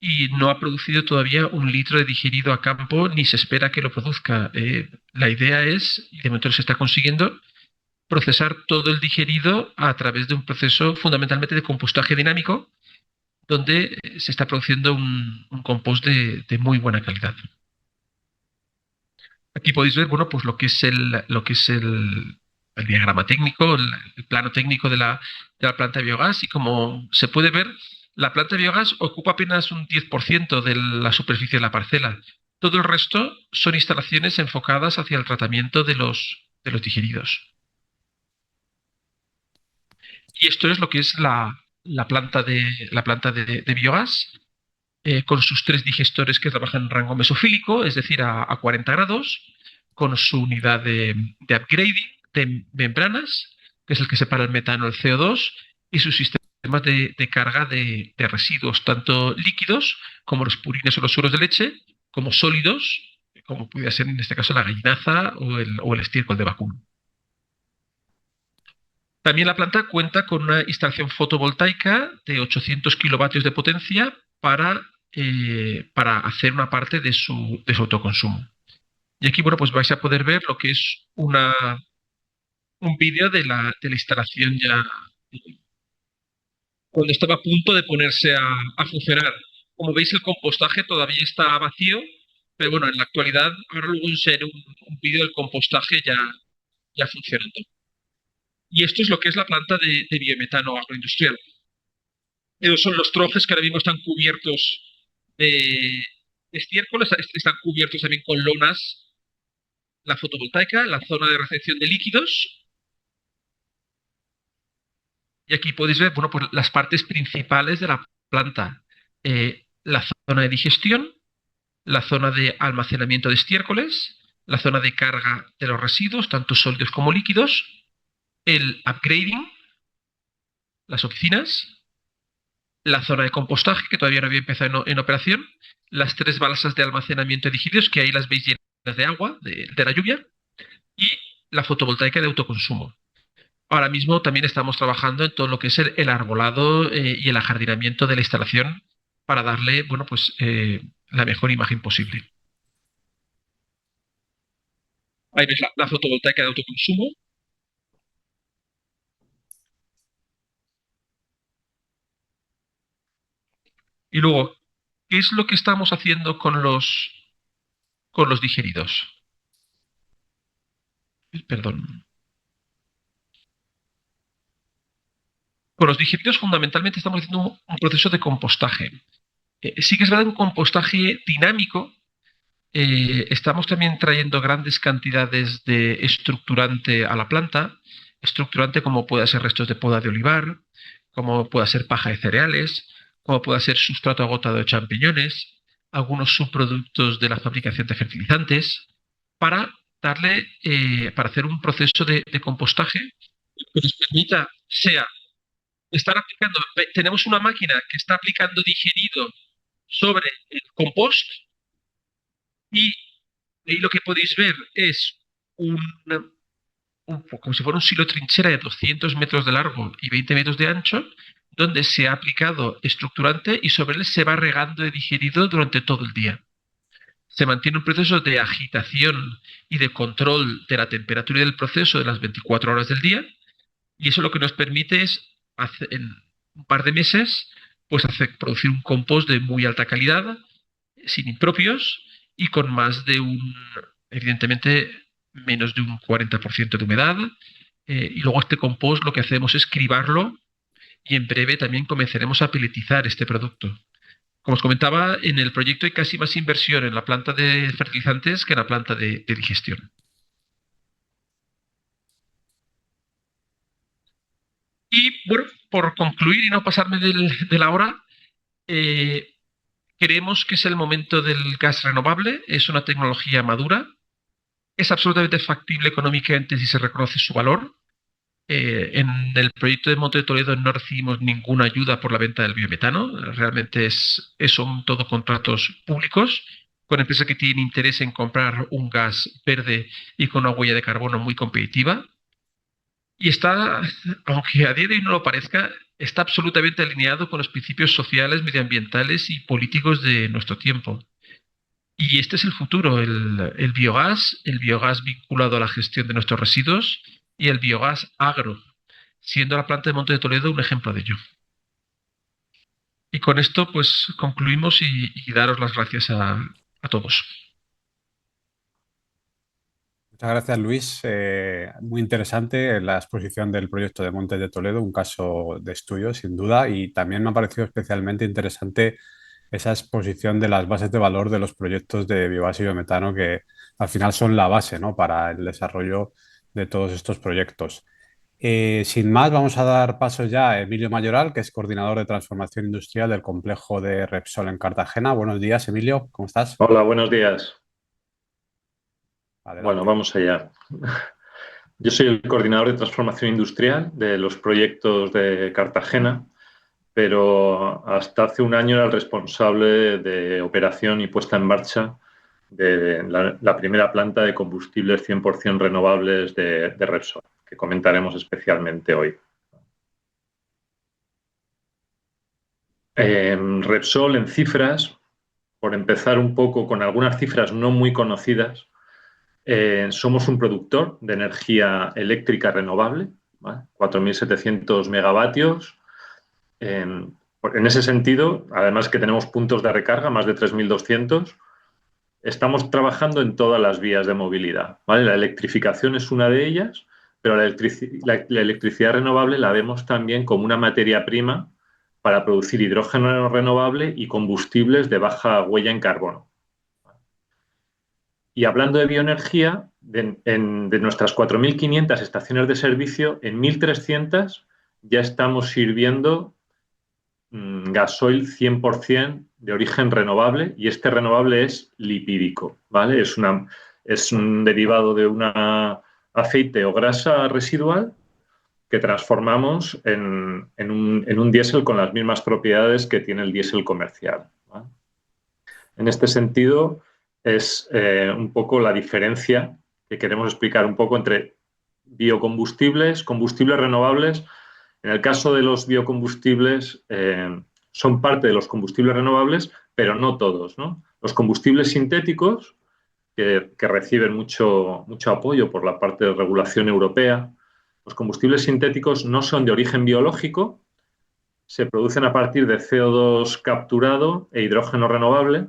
Speaker 4: y no ha producido todavía un litro de digerido a campo, ni se espera que lo produzca. La idea es, y de momento se está consiguiendo, procesar todo el digerido a través de un proceso fundamentalmente de compostaje dinámico, donde se está produciendo un compost de muy buena calidad. Aquí podéis ver, bueno, pues lo que es el diagrama técnico, el plano técnico de la planta de biogás, y como se puede ver, la planta de biogás ocupa apenas un 10% de la superficie de la parcela. Todo el resto son instalaciones enfocadas hacia el tratamiento de los digeridos. Y esto es lo que es la planta de biogás, con sus 3 digestores que trabajan en rango mesofílico, es decir, a 40 grados, con su unidad de upgrading de membranas, que es el que separa el metano del CO2, y sus sistemas de carga de residuos, tanto líquidos, como los purines o los sueros de leche, como sólidos, como pudiera ser en este caso la gallinaza o el estiércol de vacuno. También la planta cuenta con una instalación fotovoltaica de 800 kilovatios de potencia para hacer una parte de su autoconsumo. Y aquí, bueno, pues vais a poder ver lo que es un vídeo de la instalación ya cuando estaba a punto de ponerse a funcionar. Como veis, el compostaje todavía está vacío, pero bueno, en la actualidad, ahora luego enseñaré un vídeo del compostaje ya funcionando. Y esto es lo que es la planta de biometano agroindustrial. Esos son los trozos que ahora mismo están cubiertos de estiércol, están cubiertos también con lonas, la fotovoltaica, la zona de recepción de líquidos. Y aquí podéis ver, bueno, pues las partes principales de la planta. La zona de digestión, la zona de almacenamiento de estiércoles, la zona de carga de los residuos, tanto sólidos como líquidos, el upgrading, las oficinas, la zona de compostaje, que todavía no había empezado en operación, las 3 balsas de almacenamiento de digeridos, que ahí las veis llenas de agua, de la lluvia, y la fotovoltaica de autoconsumo. Ahora mismo también estamos trabajando en todo lo que es el arbolado y el ajardinamiento de la instalación para darle, bueno, pues la mejor imagen posible. Ahí veis la fotovoltaica de autoconsumo. Y luego, ¿qué es lo que estamos haciendo con los digeridos? Perdón. Con los digeridos fundamentalmente estamos haciendo un proceso de compostaje. Sí que es verdad un compostaje dinámico. Estamos también trayendo grandes cantidades de estructurante a la planta, estructurante como pueda ser restos de poda de olivar, como pueda ser paja de cereales, como pueda ser sustrato agotado de champiñones, algunos subproductos de la fabricación de fertilizantes, para para hacer un proceso de compostaje que nos permita, sea estar aplicando, tenemos una máquina que está aplicando digerido sobre el compost y ahí lo que podéis ver es como si fuera un silo trinchera de 200 metros de largo y 20 metros de ancho, donde se ha aplicado estructurante y sobre él se va regando de digerido durante todo el día. Se mantiene un proceso de agitación y de control de la temperatura del proceso de las 24 horas del día, y eso lo que nos permite es, en un par de meses, pues producir un compost de muy alta calidad, sin impropios y con evidentemente, menos de un 40% de humedad. Y luego este compost lo que hacemos es cribarlo y en breve también comenzaremos a peletizar este producto. Como os comentaba, en el proyecto hay casi más inversión en la planta de fertilizantes que en la planta de digestión. Y bueno, por concluir y no pasarme de la hora, creemos que es el momento del gas renovable. Es una tecnología madura. Es absolutamente factible económicamente si se reconoce su valor. En el proyecto de Monte de Toledo no recibimos ninguna ayuda por la venta del biometano. Realmente son todo contratos públicos con empresas que tienen interés en comprar un gas verde y con una huella de carbono muy competitiva. Y está, aunque a día de hoy no lo parezca, está absolutamente alineado con los principios sociales, medioambientales y políticos de nuestro tiempo. Y este es el futuro, el biogás vinculado a la gestión de nuestros residuos y el biogás agro, siendo la planta de Monte de Toledo un ejemplo de ello. Y con esto pues concluimos y daros las gracias a todos.
Speaker 3: Muchas gracias, Luis. Muy interesante la exposición del proyecto de Montes de Toledo, un caso de estudio, sin duda, y también me ha parecido especialmente interesante esa exposición de las bases de valor de los proyectos de biogás y biometano, que al final son la base, ¿no?, para el desarrollo de todos estos proyectos. Sin más, vamos a dar paso ya a Emilio Mayoral, que es coordinador de transformación industrial del complejo de Repsol en Cartagena. Buenos días, Emilio, ¿cómo estás?
Speaker 5: Hola, buenos días.
Speaker 3: Adelante.
Speaker 5: Bueno, vamos allá. Yo soy el coordinador de transformación industrial de los proyectos de Cartagena, pero hasta hace un año era el responsable de operación y puesta en marcha de la primera planta de combustibles 100% renovables de Repsol, que comentaremos especialmente hoy. Repsol, en cifras, por empezar un poco con algunas cifras no muy conocidas, somos un productor de energía eléctrica renovable, ¿vale? 4.700 megavatios. En ese sentido, además que tenemos puntos de recarga, más de 3.200, estamos trabajando en todas las vías de movilidad, ¿vale? La electrificación es una de ellas, pero la electricidad renovable la vemos también como una materia prima para producir hidrógeno renovable y combustibles de baja huella en carbono. Y hablando de bioenergía, de nuestras 4.500 estaciones de servicio, en 1.300 ya estamos sirviendo gasoil 100% de origen renovable, y este renovable es lipídico, ¿vale? Es un derivado de un aceite o grasa residual que transformamos en un diésel con las mismas propiedades que tiene el diésel comercial, ¿vale? En este sentido, es un poco la diferencia que queremos explicar un poco entre biocombustibles, combustibles renovables. En el caso de los biocombustibles, son parte de los combustibles renovables, pero no todos, ¿no? Los combustibles sintéticos, que reciben mucho apoyo por la parte de regulación europea, los combustibles sintéticos no son de origen biológico, se producen a partir de CO2 capturado e hidrógeno renovable,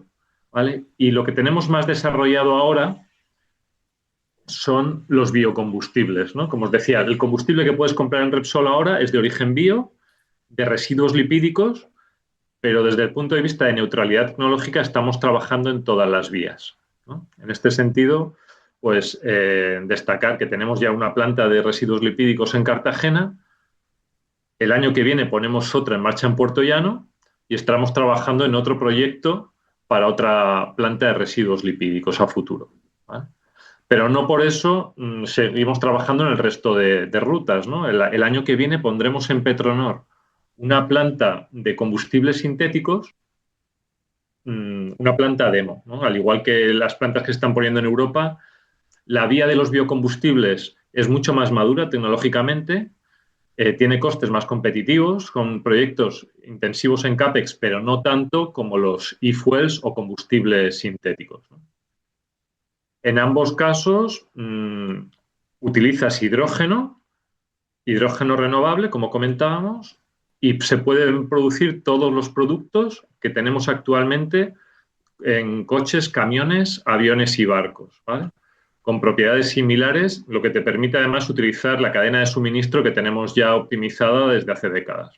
Speaker 5: ¿vale? Y lo que tenemos más desarrollado ahora son los biocombustibles, ¿no? Como os decía, el combustible que puedes comprar en Repsol ahora es de origen bio, de residuos lipídicos, pero desde el punto de vista de neutralidad tecnológica estamos trabajando en todas las vías, ¿no? En este sentido, pues destacar que tenemos ya una planta de residuos lipídicos en Cartagena. El año que viene ponemos otra en marcha en Puerto Llano y estamos trabajando en otro proyecto para otra planta de residuos lipídicos a futuro, ¿vale? Pero no por eso seguimos trabajando en el resto de rutas, ¿no? El año que viene pondremos en Petronor una planta de combustibles sintéticos, una planta demo, ¿no? Al igual que las plantas que se están poniendo en Europa, la vía de los biocombustibles es mucho más madura tecnológicamente, tiene costes más competitivos, con proyectos intensivos en CAPEX, pero no tanto como los e-fuels o combustibles sintéticos, ¿no? En ambos casos utilizas hidrógeno renovable, como comentábamos, y se pueden producir todos los productos que tenemos actualmente en coches, camiones, aviones y barcos, ¿vale? Con propiedades similares, lo que te permite además utilizar la cadena de suministro que tenemos ya optimizada desde hace décadas.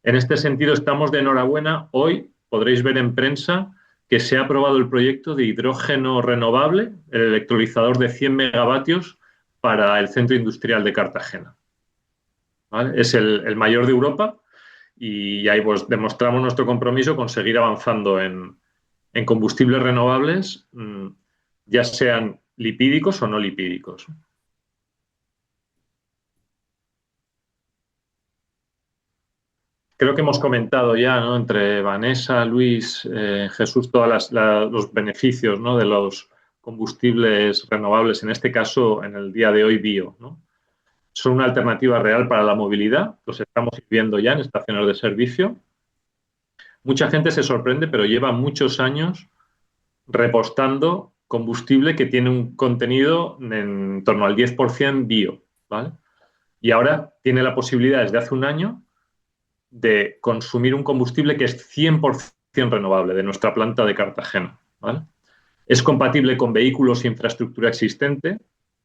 Speaker 5: En este sentido, estamos de enhorabuena. Hoy podréis ver en prensa que se ha aprobado el proyecto de hidrógeno renovable, el electrolizador de 100 megavatios para el Centro Industrial de Cartagena, ¿vale? Es el mayor de Europa y ahí pues demostramos nuestro compromiso con seguir avanzando en combustibles renovables, ya sean lipídicos o no lipídicos. Creo que hemos comentado ya, ¿no?, entre Vanessa, Luis, Jesús, todos los beneficios, ¿no?, de los combustibles renovables, en este caso, en el día de hoy, bio, ¿no? Son una alternativa real para la movilidad, los estamos viendo ya en estaciones de servicio. Mucha gente se sorprende, pero lleva muchos años repostando combustible que tiene un contenido en torno al 10% bio, ¿vale? Y ahora tiene la posibilidad, desde hace un año, de consumir un combustible que es 100% renovable de nuestra planta de Cartagena, ¿vale? Es compatible con vehículos e infraestructura existente,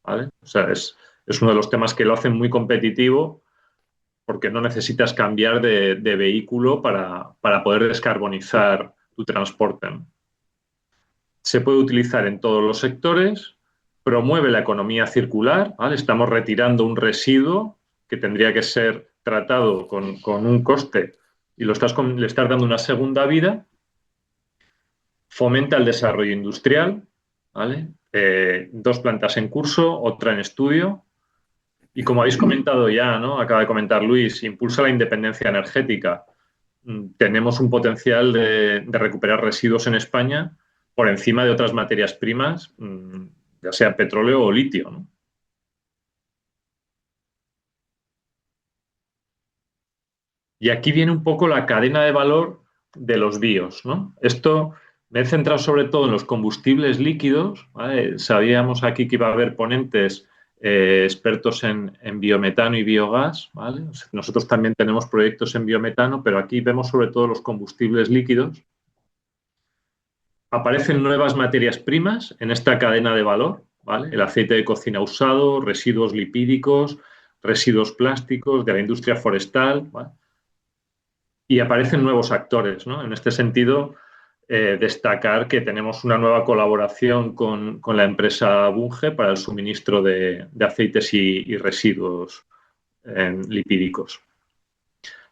Speaker 5: ¿vale? O sea, es uno de los temas que lo hacen muy competitivo porque no necesitas cambiar de vehículo para poder descarbonizar tu transporte, ¿no? Se puede utilizar en todos los sectores, promueve la economía circular, ¿vale? Estamos retirando un residuo que tendría que ser tratado con un coste y le estás dando una segunda vida, fomenta el desarrollo industrial, ¿vale? 2 plantas en curso, otra en estudio, y como habéis comentado ya, ¿no?, acaba de comentar Luis, impulsa la independencia energética. Tenemos un potencial de recuperar residuos en España por encima de otras materias primas, ya sea petróleo o litio, ¿no? Y aquí viene un poco la cadena de valor de los bios, ¿no? Esto me he centrado sobre todo en los combustibles líquidos, ¿vale? Sabíamos aquí que iba a haber ponentes expertos en biometano y biogás, ¿vale? Nosotros también tenemos proyectos en biometano, pero aquí vemos sobre todo los combustibles líquidos. Aparecen nuevas materias primas en esta cadena de valor, ¿vale? El aceite de cocina usado, residuos lipídicos, residuos plásticos, de la industria forestal, ¿vale? Y aparecen nuevos actores, ¿no? En este sentido, destacar que tenemos una nueva colaboración con la empresa Bunge para el suministro de aceites y residuos lipídicos.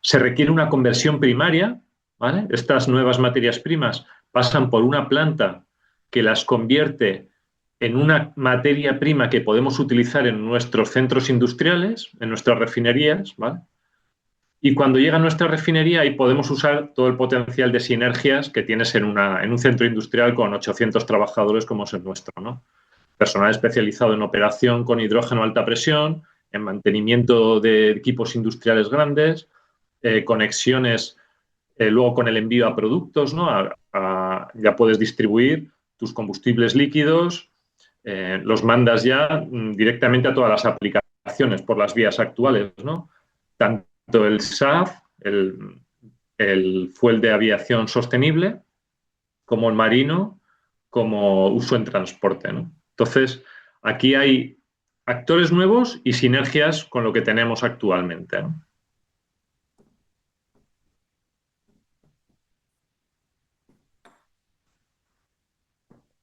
Speaker 5: Se requiere una conversión primaria, ¿vale? Estas nuevas materias primas pasan por una planta que las convierte en una materia prima que podemos utilizar en nuestros centros industriales, en nuestras refinerías, ¿vale? Y cuando llega a nuestra refinería, ahí podemos usar todo el potencial de sinergias que tienes en un centro industrial con 800 trabajadores como es el nuestro, ¿no? Personal especializado en operación con hidrógeno a alta presión, en mantenimiento de equipos industriales grandes, conexiones luego con el envío a productos, ¿no? Ya puedes distribuir tus combustibles líquidos, los mandas ya directamente a todas las aplicaciones por las vías actuales, ¿no? Tanto el SAF, el fuel de aviación sostenible, como el marino, como uso en transporte, ¿no? Entonces, aquí hay actores nuevos y sinergias con lo que tenemos actualmente, ¿no?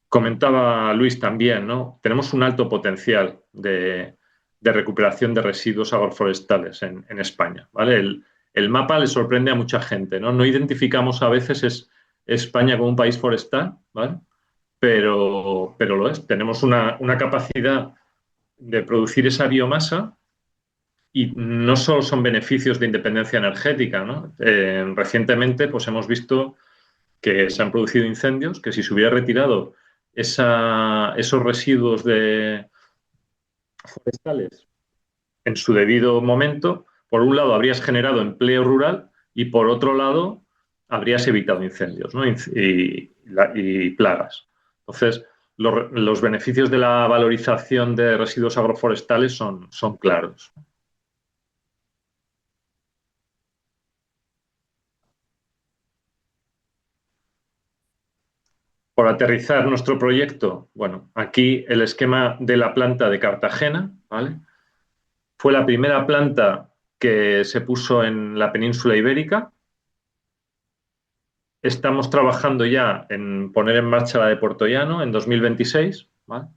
Speaker 5: Comentaba Luis también, ¿no? Tenemos un alto potencial de recuperación de residuos agroforestales en España, ¿vale? El mapa le sorprende a mucha gente, ¿no? No identificamos a veces España como un país forestal, ¿vale? Pero lo es. Tenemos una capacidad de producir esa biomasa y no solo son beneficios de independencia energética, ¿no? Recientemente pues hemos visto que se han producido incendios, que si se hubiera retirado esos residuos forestales en su debido momento, por un lado habrías generado empleo rural y por otro lado habrías evitado incendios, ¿no? y plagas. Entonces, los beneficios de la valorización de residuos agroforestales son claros. Por aterrizar nuestro proyecto, bueno, aquí el esquema de la planta de Cartagena, ¿vale? Fue la primera planta que se puso en la península ibérica. Estamos trabajando ya en poner en marcha la de Puertollano en 2026, ¿vale?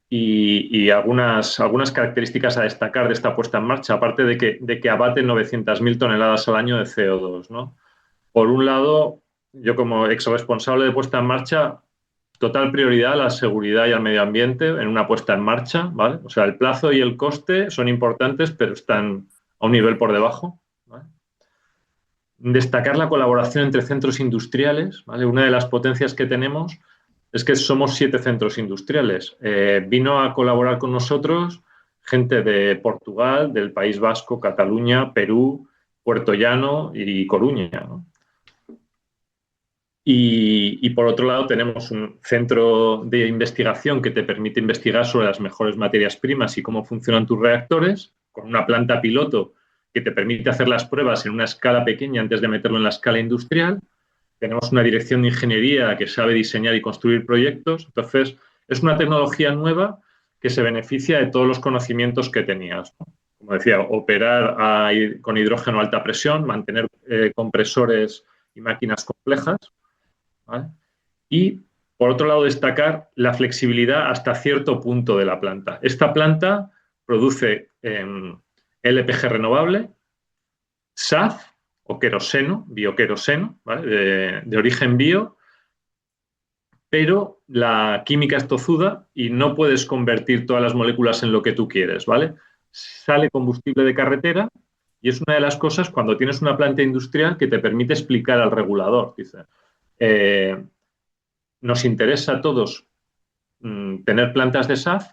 Speaker 5: Y algunas características a destacar de esta puesta en marcha, aparte de que abate 900.000 toneladas al año de CO2, ¿no? Por un lado, yo como ex responsable de puesta en marcha, total prioridad a la seguridad y al medio ambiente en una puesta en marcha, ¿vale? O sea, el plazo y el coste son importantes, pero están a un nivel por debajo, ¿vale? Destacar la colaboración entre centros industriales, ¿vale? Una de las potencias que tenemos es que somos 7 centros industriales. Vino a colaborar con nosotros gente de Portugal, del País Vasco, Cataluña, Perú, Puerto Llano y Coruña, ¿no? Y por otro lado tenemos un centro de investigación que te permite investigar sobre las mejores materias primas y cómo funcionan tus reactores, con una planta piloto que te permite hacer las pruebas en una escala pequeña antes de meterlo en la escala industrial. Tenemos una dirección de ingeniería que sabe diseñar y construir proyectos. Entonces, es una tecnología nueva que se beneficia de todos los conocimientos que tenías, ¿no? Como decía, operar con hidrógeno a alta presión, mantener compresores y máquinas complejas, ¿vale? Y, por otro lado, destacar la flexibilidad hasta cierto punto de la planta. Esta planta produce LPG renovable, SAF o queroseno, bioqueroseno, ¿vale? de origen bio, pero la química es tozuda y no puedes convertir todas las moléculas en lo que tú quieres, ¿vale? Sale combustible de carretera y es una de las cosas cuando tienes una planta industrial que te permite explicar al regulador. Dice, nos interesa a todos tener plantas de SAF,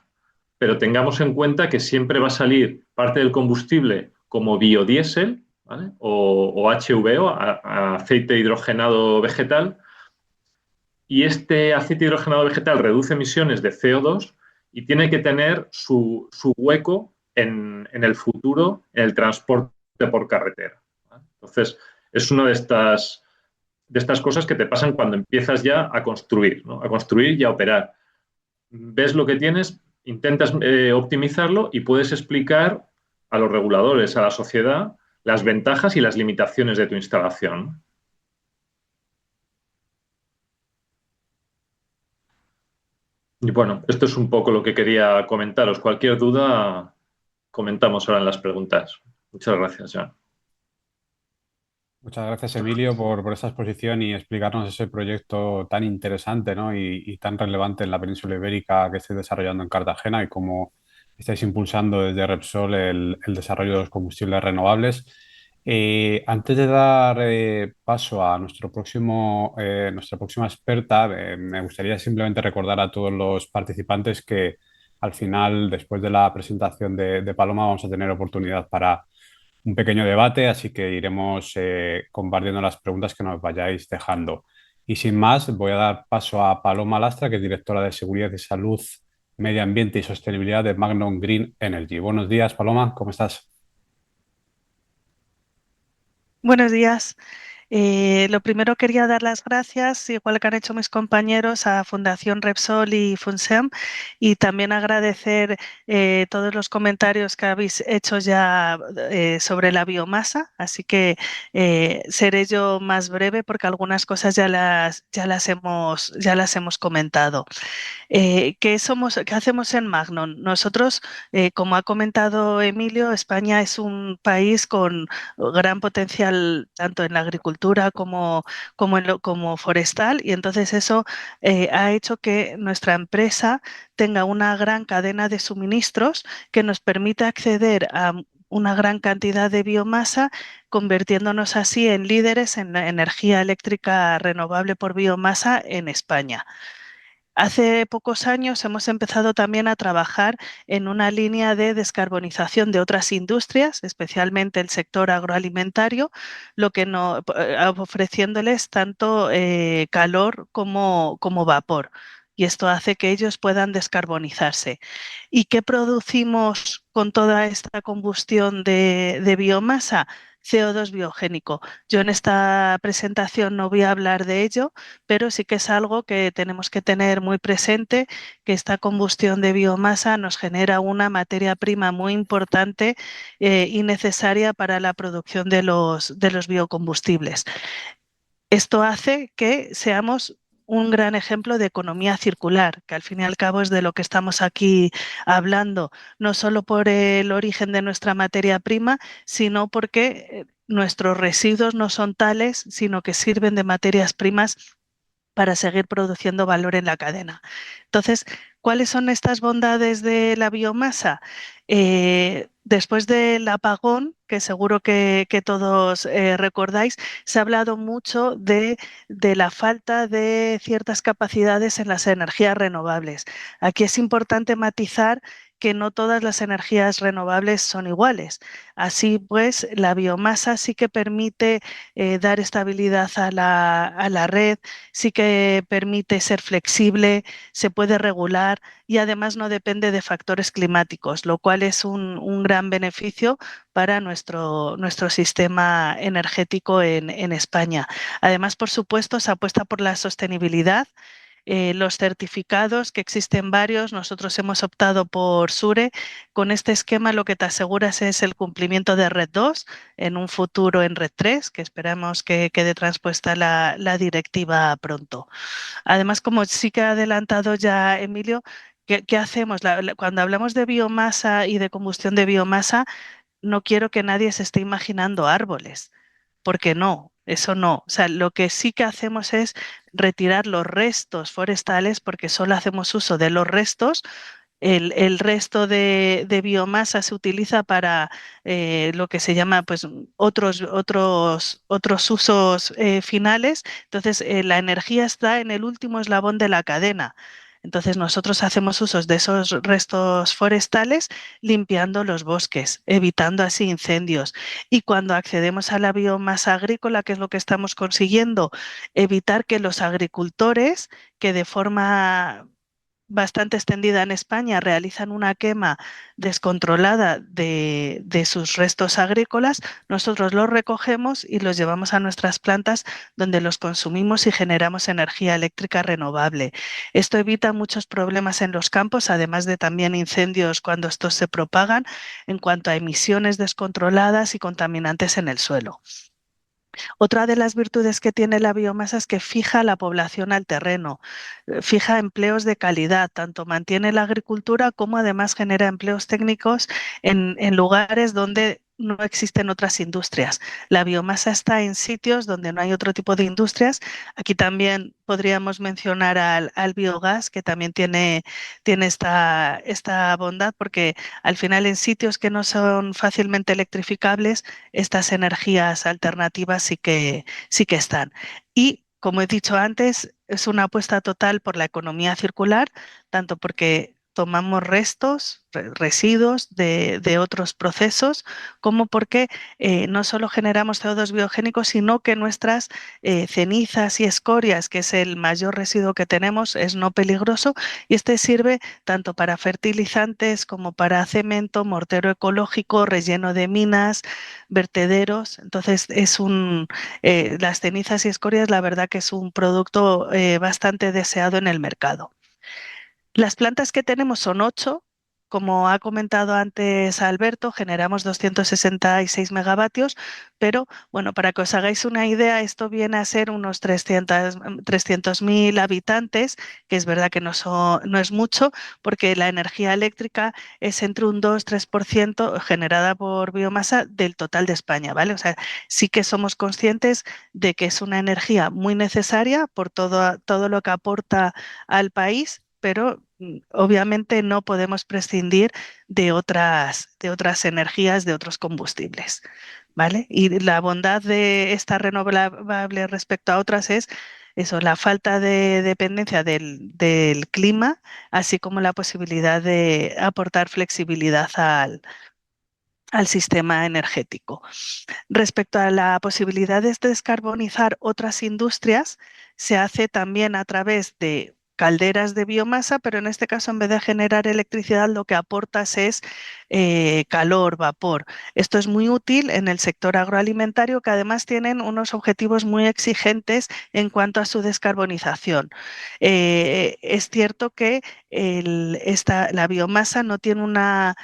Speaker 5: pero tengamos en cuenta que siempre va a salir parte del combustible como biodiesel, ¿vale? o HVO, aceite hidrogenado vegetal, y este aceite hidrogenado vegetal reduce emisiones de CO2 y tiene que tener su hueco en el futuro en el transporte por carretera, ¿vale? Entonces, es una de estas cosas que te pasan cuando empiezas ya a construir, ¿no? A construir y a operar. Ves lo que tienes, intentas optimizarlo y puedes explicar a los reguladores, a la sociedad, las ventajas y las limitaciones de tu instalación. Y bueno, esto es un poco lo que quería comentaros. Cualquier duda, comentamos ahora en las preguntas. Muchas gracias, Joan.
Speaker 3: Muchas gracias, Emilio, por esta exposición y explicarnos ese proyecto tan interesante, ¿no? y tan relevante en la península ibérica que estáis desarrollando en Cartagena y cómo estáis impulsando desde Repsol el desarrollo de los combustibles renovables. Antes de dar paso a nuestra próxima experta, me gustaría simplemente recordar a todos los participantes que al final, después de la presentación de Paloma, vamos a tener oportunidad para un pequeño debate, así que iremos compartiendo las preguntas que nos vayáis dejando. Y sin más, voy a dar paso a Paloma Lastra, que es directora de Seguridad y Salud, Medio Ambiente y Sostenibilidad de Magnum Green Energy. Buenos días, Paloma, ¿cómo estás?
Speaker 6: Buenos días. Lo primero quería dar las gracias, igual que han hecho mis compañeros, a Fundación Repsol y FUNSEM, y también agradecer todos los comentarios que habéis hecho ya sobre la biomasa, así que seré yo más breve porque algunas cosas ya las hemos comentado. ¿Qué hacemos en Magnon? Nosotros, como ha comentado Emilio, España es un país con gran potencial tanto en la agricultura como forestal, y entonces eso ha hecho que nuestra empresa tenga una gran cadena de suministros que nos permite acceder a una gran cantidad de biomasa, convirtiéndonos así en líderes en la energía eléctrica renovable por biomasa en España. Hace pocos años hemos empezado también a trabajar en una línea de descarbonización de otras industrias, especialmente el sector agroalimentario, lo que ofreciéndoles tanto calor como vapor. Y esto hace que ellos puedan descarbonizarse. ¿Y qué producimos con toda esta combustión de biomasa? CO2 biogénico. Yo en esta presentación no voy a hablar de ello, pero sí que es algo que tenemos que tener muy presente, que esta combustión de biomasa nos genera una materia prima muy importante y necesaria para la producción de los biocombustibles. Esto hace que seamos un gran ejemplo de economía circular, que al fin y al cabo es de lo que estamos aquí hablando, no solo por el origen de nuestra materia prima, sino porque nuestros residuos no son tales, sino que sirven de materias primas para seguir produciendo valor en la cadena. Entonces, ¿cuáles son estas bondades de la biomasa? Después del apagón, que seguro que todos recordáis, se ha hablado mucho de la falta de ciertas capacidades en las energías renovables. Aquí es importante matizar que no todas las energías renovables son iguales. Así pues, la biomasa sí que permite dar estabilidad a la red, sí que permite ser flexible, se puede regular y además no depende de factores climáticos, lo cual es un gran beneficio para nuestro sistema energético en España. Además, por supuesto, se apuesta por la sostenibilidad. Los certificados, que existen varios, nosotros hemos optado por SURE. Con este esquema lo que te aseguras es el cumplimiento de Red 2, en un futuro en Red 3, que esperamos que quede transpuesta la directiva pronto. Además, como sí que ha adelantado ya Emilio, ¿qué hacemos? Cuando hablamos de biomasa y de combustión de biomasa, no quiero que nadie se esté imaginando árboles, porque no, eso no. O sea, lo que sí que hacemos es retirar los restos forestales, porque solo hacemos uso de los restos. El resto de biomasa se utiliza para lo que se llama pues, otros usos finales. Entonces, la energía está en el último eslabón de la cadena. Entonces, nosotros hacemos usos de esos restos forestales limpiando los bosques, evitando así incendios. Y cuando accedemos a la biomasa agrícola, ¿qué es lo que estamos consiguiendo? Evitar que los agricultores, que de forma bastante extendida en España, realizan una quema descontrolada de sus restos agrícolas, nosotros los recogemos y los llevamos a nuestras plantas donde los consumimos y generamos energía eléctrica renovable. Esto evita muchos problemas en los campos, además de también incendios cuando estos se propagan, en cuanto a emisiones descontroladas y contaminantes en el suelo. Otra de las virtudes que tiene la biomasa es que fija la población al terreno, fija empleos de calidad, tanto mantiene la agricultura como además genera empleos técnicos en lugares donde no existen otras industrias. La biomasa está en sitios donde no hay otro tipo de industrias. Aquí también podríamos mencionar al biogás, que también tiene esta bondad, porque al final en sitios que no son fácilmente electrificables, estas energías alternativas sí que están. Y como he dicho antes, es una apuesta total por la economía circular, tanto porque tomamos restos, residuos de otros procesos, como porque no solo generamos CO2 biogénico, sino que nuestras cenizas y escorias, que es el mayor residuo que tenemos, es no peligroso, y este sirve tanto para fertilizantes como para cemento, mortero ecológico, relleno de minas, vertederos. Entonces las cenizas y escorias, la verdad que es un producto bastante deseado en el mercado. Las plantas que tenemos son 8. Como ha comentado antes Alberto, generamos 266 megavatios, pero bueno, para que os hagáis una idea, esto viene a ser unos 300.000 habitantes, que es verdad que no es mucho, porque la energía eléctrica es entre un 2-3% generada por biomasa del total de España, ¿vale? O sea, sí que somos conscientes de que es una energía muy necesaria por todo lo que aporta al país, pero obviamente no podemos prescindir de otras energías, de otros combustibles, ¿vale? Y la bondad de esta renovable respecto a otras es eso, la falta de dependencia del clima, así como la posibilidad de aportar flexibilidad al sistema energético. Respecto a la posibilidad de descarbonizar otras industrias, se hace también a través de calderas de biomasa, pero en este caso, en vez de generar electricidad, lo que aportas es calor, vapor. Esto es muy útil en el sector agroalimentario, que además tienen unos objetivos muy exigentes en cuanto a su descarbonización. Es cierto que la biomasa no tiene una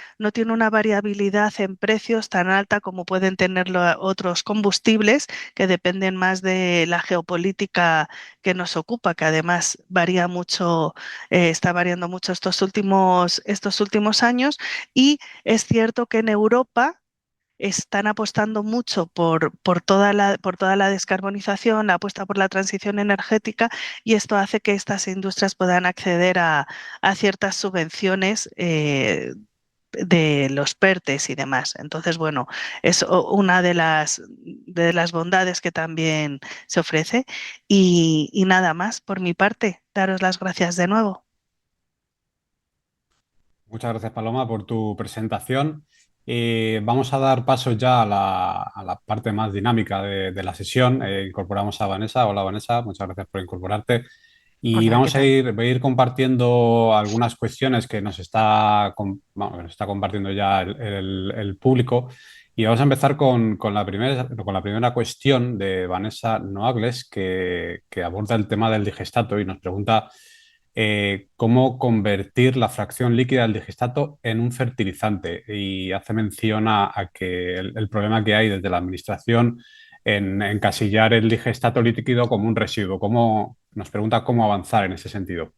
Speaker 6: variabilidad en precios tan alta como pueden tenerlo otros combustibles, que dependen más de la geopolítica que nos ocupa, que además varía mucho, está variando mucho estos últimos años. Y es cierto que en Europa están apostando mucho por toda la descarbonización, la apuesta por la transición energética, y esto hace que estas industrias puedan acceder a ciertas subvenciones de los PERTES y demás. Entonces, bueno, es una de las bondades que también se ofrece. Y nada más por mi parte, daros las gracias de nuevo.
Speaker 3: Muchas gracias, Paloma, por tu presentación. Vamos a dar paso ya a la parte más dinámica de la sesión. Incorporamos a Vanessa. Hola, Vanessa, muchas gracias por incorporarte. Y
Speaker 2: Hola, ¿qué
Speaker 3: vamos a
Speaker 2: tal?
Speaker 3: voy a ir compartiendo algunas cuestiones que nos está, que nos está compartiendo ya el público. Y vamos a empezar con la primera cuestión de Vanessa Noables, que aborda el tema del digestato y nos pregunta cómo convertir la fracción líquida del digestato en un fertilizante. Y hace mención a que el problema que hay desde la administración en encasillar el digestato líquido como un residuo. Nos pregunta cómo avanzar en ese sentido.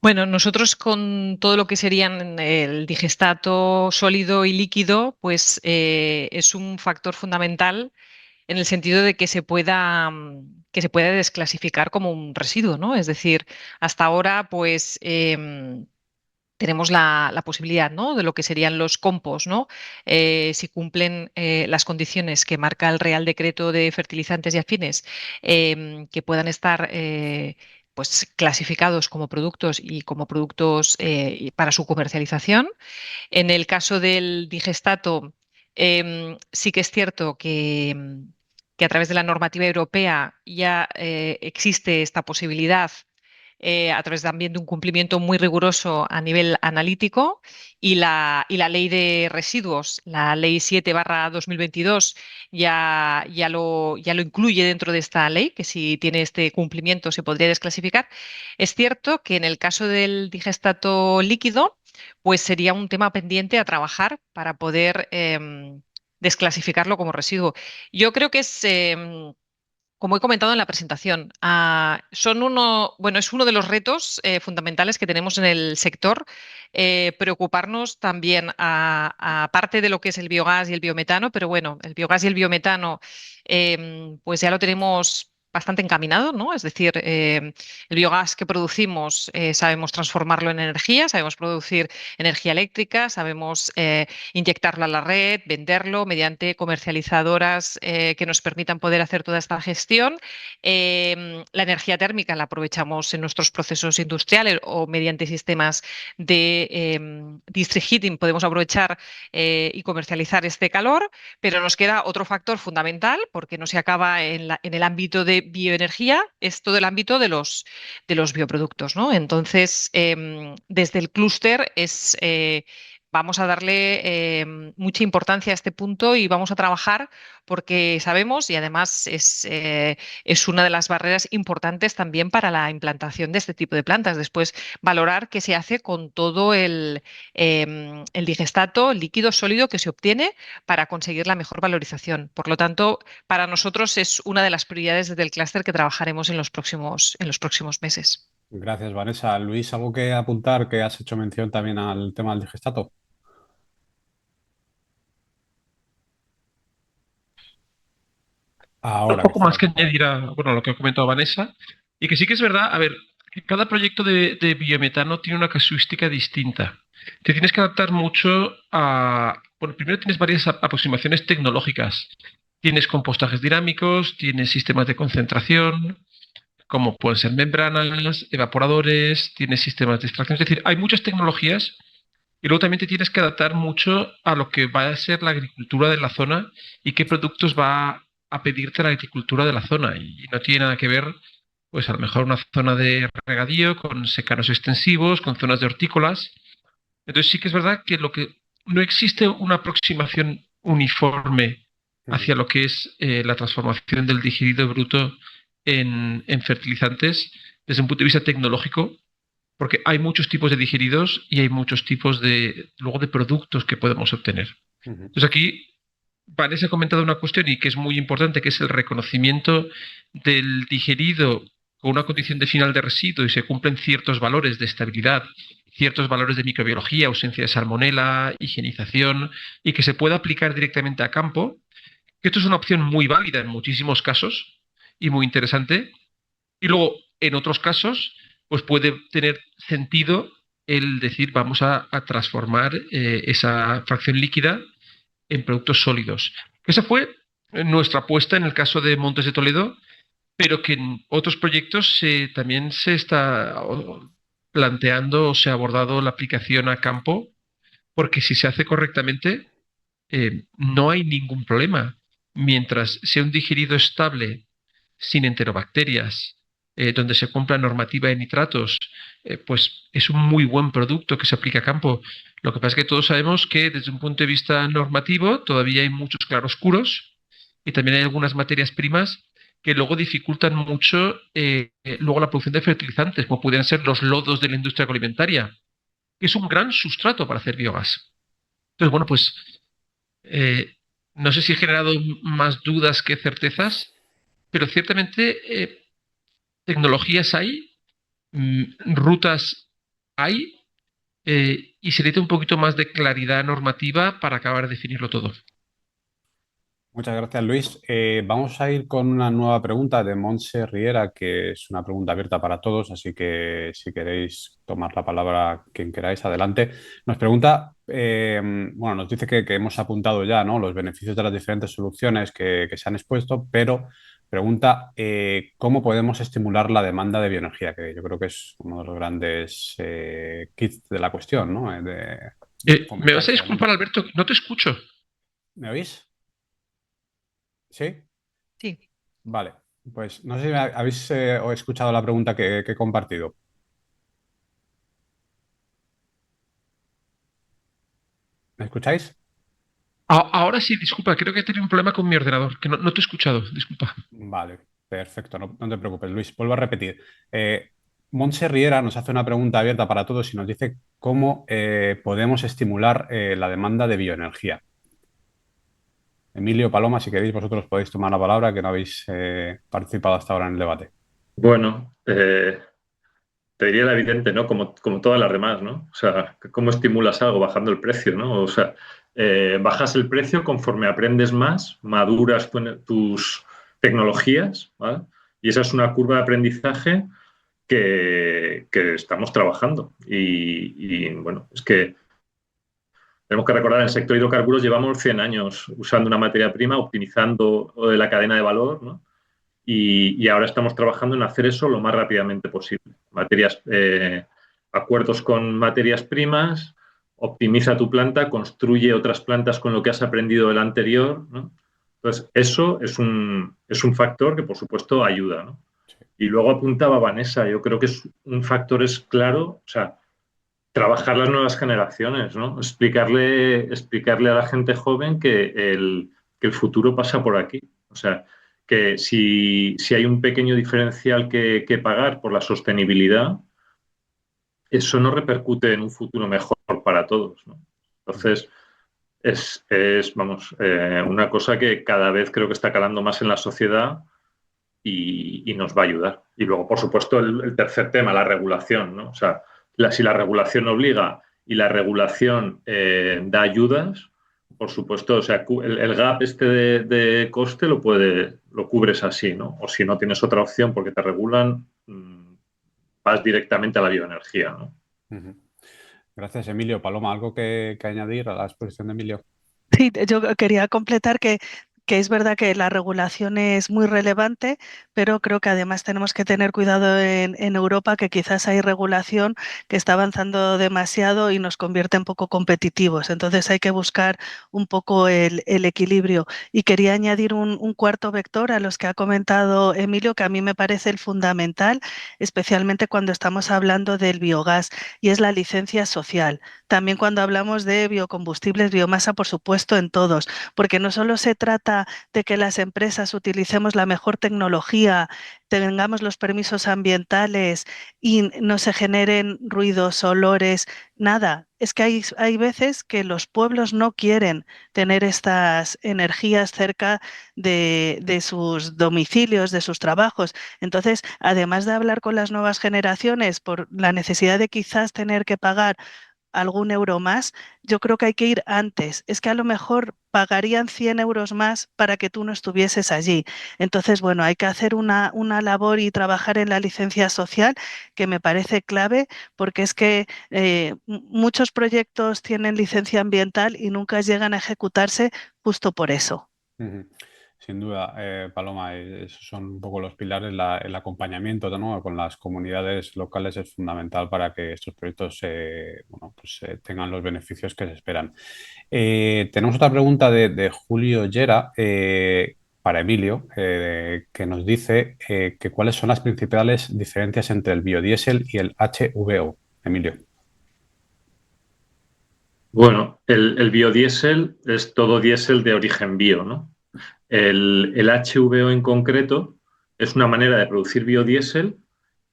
Speaker 2: Bueno, nosotros con todo lo que serían el digestato sólido y líquido, pues es un factor fundamental en el sentido de que se pueda desclasificar como un residuo, ¿no? Es decir, hasta ahora, pues tenemos la posibilidad, ¿no?, de lo que serían los compost, ¿no? Si cumplen las condiciones que marca el Real Decreto de Fertilizantes y Afines, que puedan estar pues, clasificados como productos y como productos para su comercialización. En el caso del digestato, sí que es cierto que a través de la normativa europea ya existe esta posibilidad, a través también de un cumplimiento muy riguroso a nivel analítico, y la ley de residuos, la ley 7/2022, ya lo incluye dentro de esta ley, que si tiene este cumplimiento se podría desclasificar. Es cierto que en el caso del digestato líquido, pues sería un tema pendiente a trabajar para poder desclasificarlo como residuo. Yo creo que como he comentado en la presentación, es uno de los retos fundamentales que tenemos en el sector, preocuparnos también aparte de lo que es el biogás y el biometano, pero bueno, el biogás y el biometano pues ya lo tenemos bastante encaminado, ¿no? Es decir, el biogás que producimos sabemos transformarlo en energía, sabemos producir energía eléctrica, sabemos inyectarlo a la red, venderlo mediante comercializadoras que nos permitan poder hacer toda esta gestión. La energía térmica la aprovechamos en nuestros procesos industriales o mediante sistemas de district heating podemos aprovechar y comercializar este calor, pero nos queda otro factor fundamental porque no se acaba en el ámbito de bioenergía, es todo el ámbito de los bioproductos, ¿no? Entonces, desde el clúster vamos a darle mucha importancia a este punto y vamos a trabajar porque sabemos y además es una de las barreras importantes también para la implantación de este tipo de plantas. Después, valorar qué se hace con todo el digestato, el líquido sólido que se obtiene para conseguir la mejor valorización. Por lo tanto, para nosotros es una de las prioridades del clúster que trabajaremos en los próximos meses.
Speaker 3: Gracias, Vanessa. Luis, ¿algo que apuntar, que has hecho mención también al tema del digestato? Ahora que
Speaker 4: Poco
Speaker 3: está
Speaker 4: más
Speaker 3: la
Speaker 4: que
Speaker 3: palabra.
Speaker 4: añadir a lo que ha comentado Vanessa, y que sí que es verdad, a ver, que cada proyecto de biometano tiene una casuística distinta. Te tienes que adaptar mucho bueno, primero tienes varias aproximaciones tecnológicas. Tienes compostajes dinámicos, tienes sistemas de concentración, como pueden ser membranas, evaporadores, tienes sistemas de extracción. Es decir, hay muchas tecnologías y luego también te tienes que adaptar mucho a lo que va a ser la agricultura de la zona y qué productos va a pedirte la agricultura de la zona. Y no tiene nada que ver, pues a lo mejor una zona de regadío con secanos extensivos, con zonas de hortícolas. Entonces sí que es verdad que no existe una aproximación uniforme hacia lo que es la transformación del digerido bruto en fertilizantes desde un punto de vista tecnológico, porque hay muchos tipos de digeridos y hay muchos tipos luego de productos que podemos obtener. Entonces aquí Vanessa ha comentado una cuestión y que es muy importante, que es el reconocimiento del digerido con una condición de final de residuo y se cumplen ciertos valores de estabilidad, ciertos valores de microbiología, ausencia de salmonela, higienización, y que se pueda aplicar directamente a campo, que esto es una opción muy válida en muchísimos casos y muy interesante. Y luego, en otros casos, pues puede tener sentido el decir vamos a transformar esa fracción líquida en productos sólidos. Esa fue nuestra apuesta en el caso de Montes de Toledo, pero que en otros proyectos también se está planteando o se ha abordado la aplicación a campo, porque si se hace correctamente, no hay ningún problema. Mientras sea un digerido estable, sin enterobacterias, donde se cumpla normativa de nitratos, pues es un muy buen producto que se aplica a campo. Lo que pasa es que todos sabemos que desde un punto de vista normativo todavía hay muchos claroscuros y también hay algunas materias primas que luego dificultan mucho luego la producción de fertilizantes, como pudieran ser los lodos de la industria agroalimentaria, que es un gran sustrato para hacer biogás. Entonces, bueno, pues no sé si he generado más dudas que certezas, pero ciertamente tecnologías hay, rutas hay, y se necesita un poquito más de claridad normativa para acabar de definirlo todo.
Speaker 3: Muchas gracias, Luis. Vamos a ir con una nueva pregunta de Montse Riera, que es una pregunta abierta para todos, así que si queréis tomar la palabra, quien queráis, adelante. Nos pregunta, bueno, nos dice que hemos apuntado ya, ¿no?, los beneficios de las diferentes soluciones que se han expuesto, pero pregunta cómo podemos estimular la demanda de bioenergía, que yo creo que es uno de los grandes kits de la cuestión, ¿no?
Speaker 4: Me vas a
Speaker 3: esa demanda.
Speaker 4: disculpar, Alberto, no te escucho.
Speaker 3: ¿Me oís? ¿Sí?
Speaker 2: Sí.
Speaker 3: Vale, pues no sé si habéis o escuchado la pregunta que he compartido. ¿Me escucháis?
Speaker 4: Ahora sí, disculpa, creo que he tenido un problema con mi ordenador, que no te he escuchado, disculpa.
Speaker 3: Vale, perfecto, no te preocupes, Luis. Vuelvo a repetir. Montse Riera nos hace una pregunta abierta para todos y nos dice cómo podemos estimular la demanda de bioenergía. Emilio, Paloma, si queréis, vosotros podéis tomar la palabra, que no habéis participado hasta ahora en el debate.
Speaker 5: Bueno, te diría la evidente, ¿no? Como todas las demás, ¿no? O sea, ¿cómo estimulas algo bajando el precio, ¿no? O sea, bajas el precio conforme aprendes más, maduras tus tecnologías, ¿vale? Y esa es una curva de aprendizaje que estamos trabajando. Bueno, es que tenemos que recordar, en el sector hidrocarburos llevamos 100 años usando una materia prima, optimizando la cadena de valor, ¿no? Y ahora estamos trabajando en hacer eso lo más rápidamente posible. Acuerdos con materias primas, optimiza tu planta, construye otras plantas con lo que has aprendido del anterior, ¿no? Entonces, eso es un factor que, por supuesto, ayuda, ¿no? Y luego apuntaba Vanessa, yo creo que es un factor es claro, o sea, trabajar las nuevas generaciones, ¿no? Explicarle a la gente joven que el futuro pasa por aquí. O sea, que si hay un pequeño diferencial que pagar por la sostenibilidad, eso no repercute en un futuro mejor para todos, ¿no? Entonces, vamos, una cosa que cada vez creo que está calando más en la sociedad y nos va a ayudar. Y luego, por supuesto, el tercer tema, la regulación, ¿no? O sea, si la regulación obliga y la regulación da ayudas, por supuesto, o sea, el gap este de coste lo cubres así, ¿no? O si no tienes otra opción porque te regulan, vas directamente a la bioenergía, ¿no?
Speaker 3: Gracias, Emilio. Paloma, ¿algo que añadir a la exposición de Emilio?
Speaker 6: Sí, yo quería completar que es verdad que la regulación es muy relevante, pero creo que además tenemos que tener cuidado en Europa, que quizás hay regulación que está avanzando demasiado y nos convierte en poco competitivos. Entonces hay que buscar un poco el equilibrio. Y quería añadir un cuarto vector a los que ha comentado Emilio, que a mí me parece el fundamental, especialmente cuando estamos hablando del biogás, y es la licencia social. También cuando hablamos de biocombustibles, biomasa, por supuesto, en todos, porque no solo se trata de que las empresas utilicemos la mejor tecnología, tengamos los permisos ambientales y no se generen ruidos, olores, nada. Es que hay veces que los pueblos no quieren tener estas energías cerca de sus domicilios, de sus trabajos. Entonces, además de hablar con las nuevas generaciones por la necesidad de quizás tener que pagar algún euro más, yo creo que hay que ir antes. Es que a lo mejor pagarían 100 euros más para que tú no estuvieses allí. Entonces, bueno, hay que hacer una labor y trabajar en la licencia social, que me parece clave, porque es que muchos proyectos tienen licencia ambiental y nunca llegan a ejecutarse justo por eso.
Speaker 3: Sin duda, Paloma, esos son un poco los pilares. El acompañamiento, ¿no?, con las comunidades locales es fundamental para que estos proyectos tengan los beneficios que se esperan. Tenemos otra pregunta de Julio Llera para Emilio, que nos dice que cuáles son las principales diferencias entre el biodiesel y el HVO. Emilio.
Speaker 5: Bueno, el biodiesel es todo diésel de origen bio, ¿no? El HVO en concreto es una manera de producir biodiesel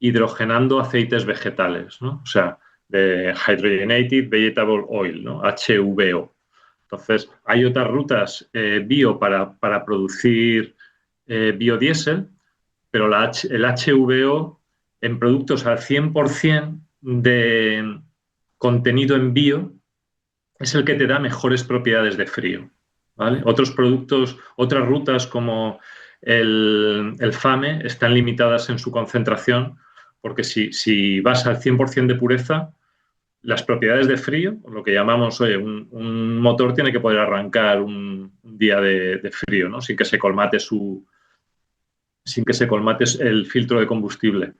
Speaker 5: hidrogenando aceites vegetales, ¿no? O sea, de Hydrogenated Vegetable Oil, ¿no? HVO. Entonces, hay otras rutas bio para producir biodiesel, pero el HVO en productos al 100% de contenido en bio es el que te da mejores propiedades de frío, ¿vale? Otros productos, otras rutas como el FAME están limitadas en su concentración porque si vas al 100% de pureza, las propiedades de frío, lo que llamamos, oye, un motor tiene que poder arrancar un día de frío, ¿no? Sin que se colmate el filtro de combustible.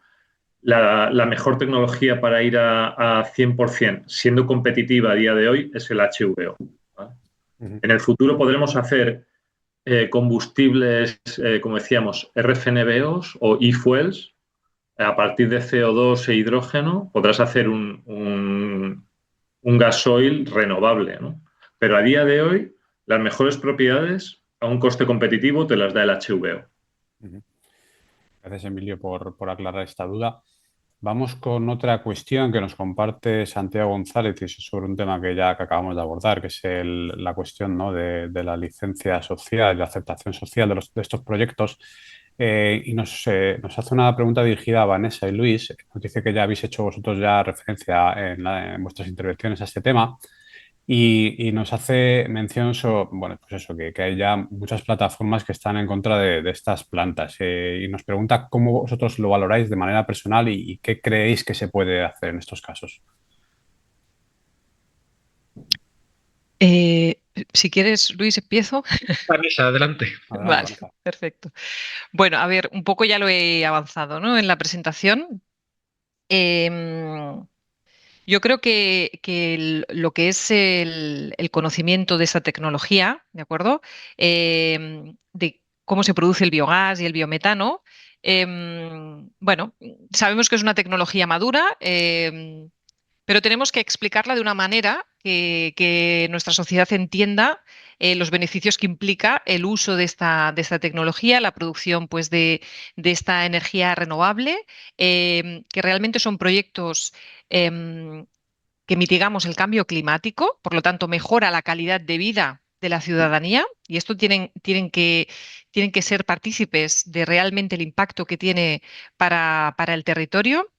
Speaker 5: La mejor tecnología para ir a 100%, siendo competitiva a día de hoy, es el HVO, ¿vale? En el futuro podremos hacer combustibles, como decíamos, RFNBOs o e-fuels. A partir de CO2 e hidrógeno podrás hacer un gasoil renovable, ¿no? Pero a día de hoy, las mejores propiedades a un coste competitivo te las da el HVO.
Speaker 3: Gracias, Emilio, por aclarar esta duda. Vamos con otra cuestión que nos comparte Santiago González, y es sobre un tema que acabamos de abordar, que es la cuestión, ¿no?, de la licencia social y la aceptación social de estos proyectos. Y nos hace una pregunta dirigida a Vanessa y Luis. Nos dice que ya habéis hecho vosotros ya referencia en vuestras intervenciones a este tema. Y nos hace mención sobre, bueno, pues eso, que hay ya muchas plataformas que están en contra de estas plantas. Y nos pregunta cómo vosotros lo valoráis de manera personal y qué creéis que se puede hacer en estos casos.
Speaker 2: Si quieres, Luis, empiezo.
Speaker 4: Vanessa, adelante.
Speaker 3: Adelante,
Speaker 2: Vale,
Speaker 3: Vanessa.
Speaker 2: perfecto. Bueno, a ver, un poco ya lo he avanzado, ¿no? En la presentación. Em, yo creo que lo que es el conocimiento de esta tecnología, ¿de acuerdo? De cómo se produce el biogás y el biometano. Bueno, sabemos que es una tecnología madura, pero tenemos que explicarla de una manera que nuestra sociedad entienda los beneficios que implica el uso de esta tecnología, la producción pues, de esta energía renovable, que realmente son proyectos que mitigamos el cambio climático, por lo tanto mejora la calidad de vida de la ciudadanía y esto tienen que ser partícipes de realmente el impacto que tiene para el territorio.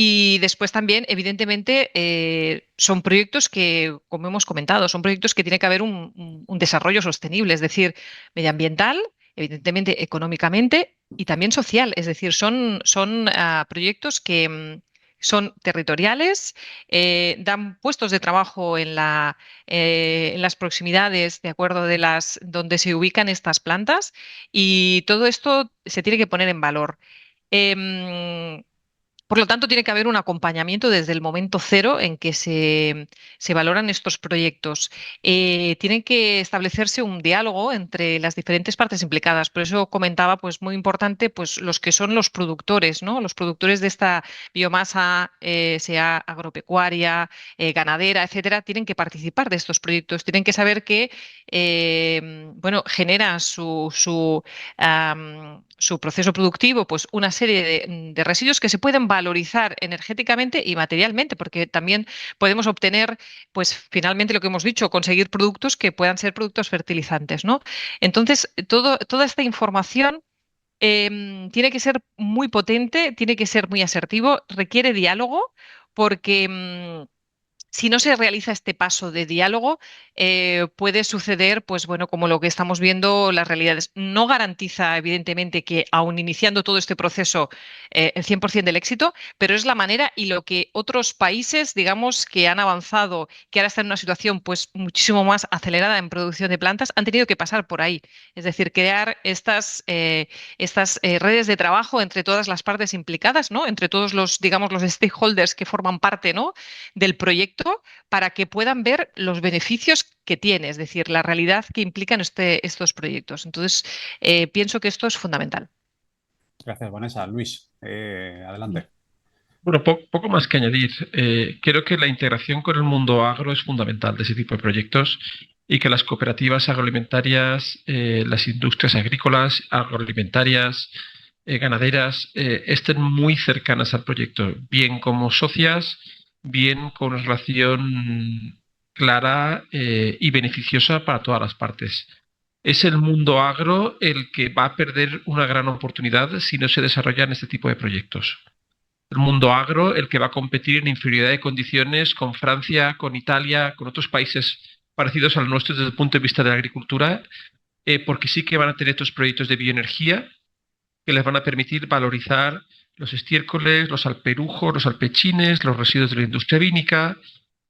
Speaker 2: Y después también, evidentemente, son proyectos que, como hemos comentado, son proyectos que tiene que haber un desarrollo sostenible, es decir, medioambiental, evidentemente económicamente y también social. Es decir, son proyectos que son territoriales, dan puestos de trabajo en las proximidades, de acuerdo, de las donde se ubican estas plantas y todo esto se tiene que poner en valor. Em, por lo tanto, tiene que haber un acompañamiento desde el momento cero en que se valoran estos proyectos. Tiene que establecerse un diálogo entre las diferentes partes implicadas. Por eso comentaba, pues muy importante, pues los que son los productores, ¿no? Los productores de esta biomasa, sea agropecuaria, ganadera, etcétera, tienen que participar de estos proyectos. Tienen que saber que, bueno, genera su proceso productivo, pues una serie de residuos que se pueden valorizar energéticamente y materialmente, porque también podemos obtener, pues finalmente lo que hemos dicho, conseguir productos que puedan ser productos fertilizantes, ¿no? Entonces, toda esta información tiene que ser muy potente, tiene que ser muy asertivo, requiere diálogo, porque si no se realiza este paso de diálogo, puede suceder, pues bueno, como lo que estamos viendo, las realidades. No garantiza, evidentemente, que aun iniciando todo este proceso, el 100% del éxito, pero es la manera y lo que otros países, digamos, que han avanzado, que ahora están en una situación pues muchísimo más acelerada en producción de plantas, han tenido que pasar por ahí. Es decir, crear estas redes de trabajo entre todas las partes implicadas, ¿no? Entre todos los, digamos, los stakeholders que forman parte, ¿no? Del proyecto para que puedan ver los beneficios que tiene, es decir, la realidad que implican estos proyectos. Entonces, pienso que esto es fundamental.
Speaker 3: Gracias, Vanessa. Luis, adelante.
Speaker 4: Bueno, poco más que añadir. Creo que la integración con el mundo agro es fundamental de ese tipo de proyectos y que las cooperativas agroalimentarias, las industrias agrícolas, agroalimentarias, ganaderas, estén muy cercanas al proyecto, bien como socias, bien con una relación clara y beneficiosa para todas las partes. Es el mundo agro el que va a perder una gran oportunidad si no se desarrollan este tipo de proyectos. El mundo agro, el que va a competir en inferioridad de condiciones con Francia, con Italia, con otros países parecidos al nuestro desde el punto de vista de la agricultura, porque sí que van a tener estos proyectos de bioenergía que les van a permitir valorizar los estiércoles, los alperujos, los alpechines, los residuos de la industria vínica.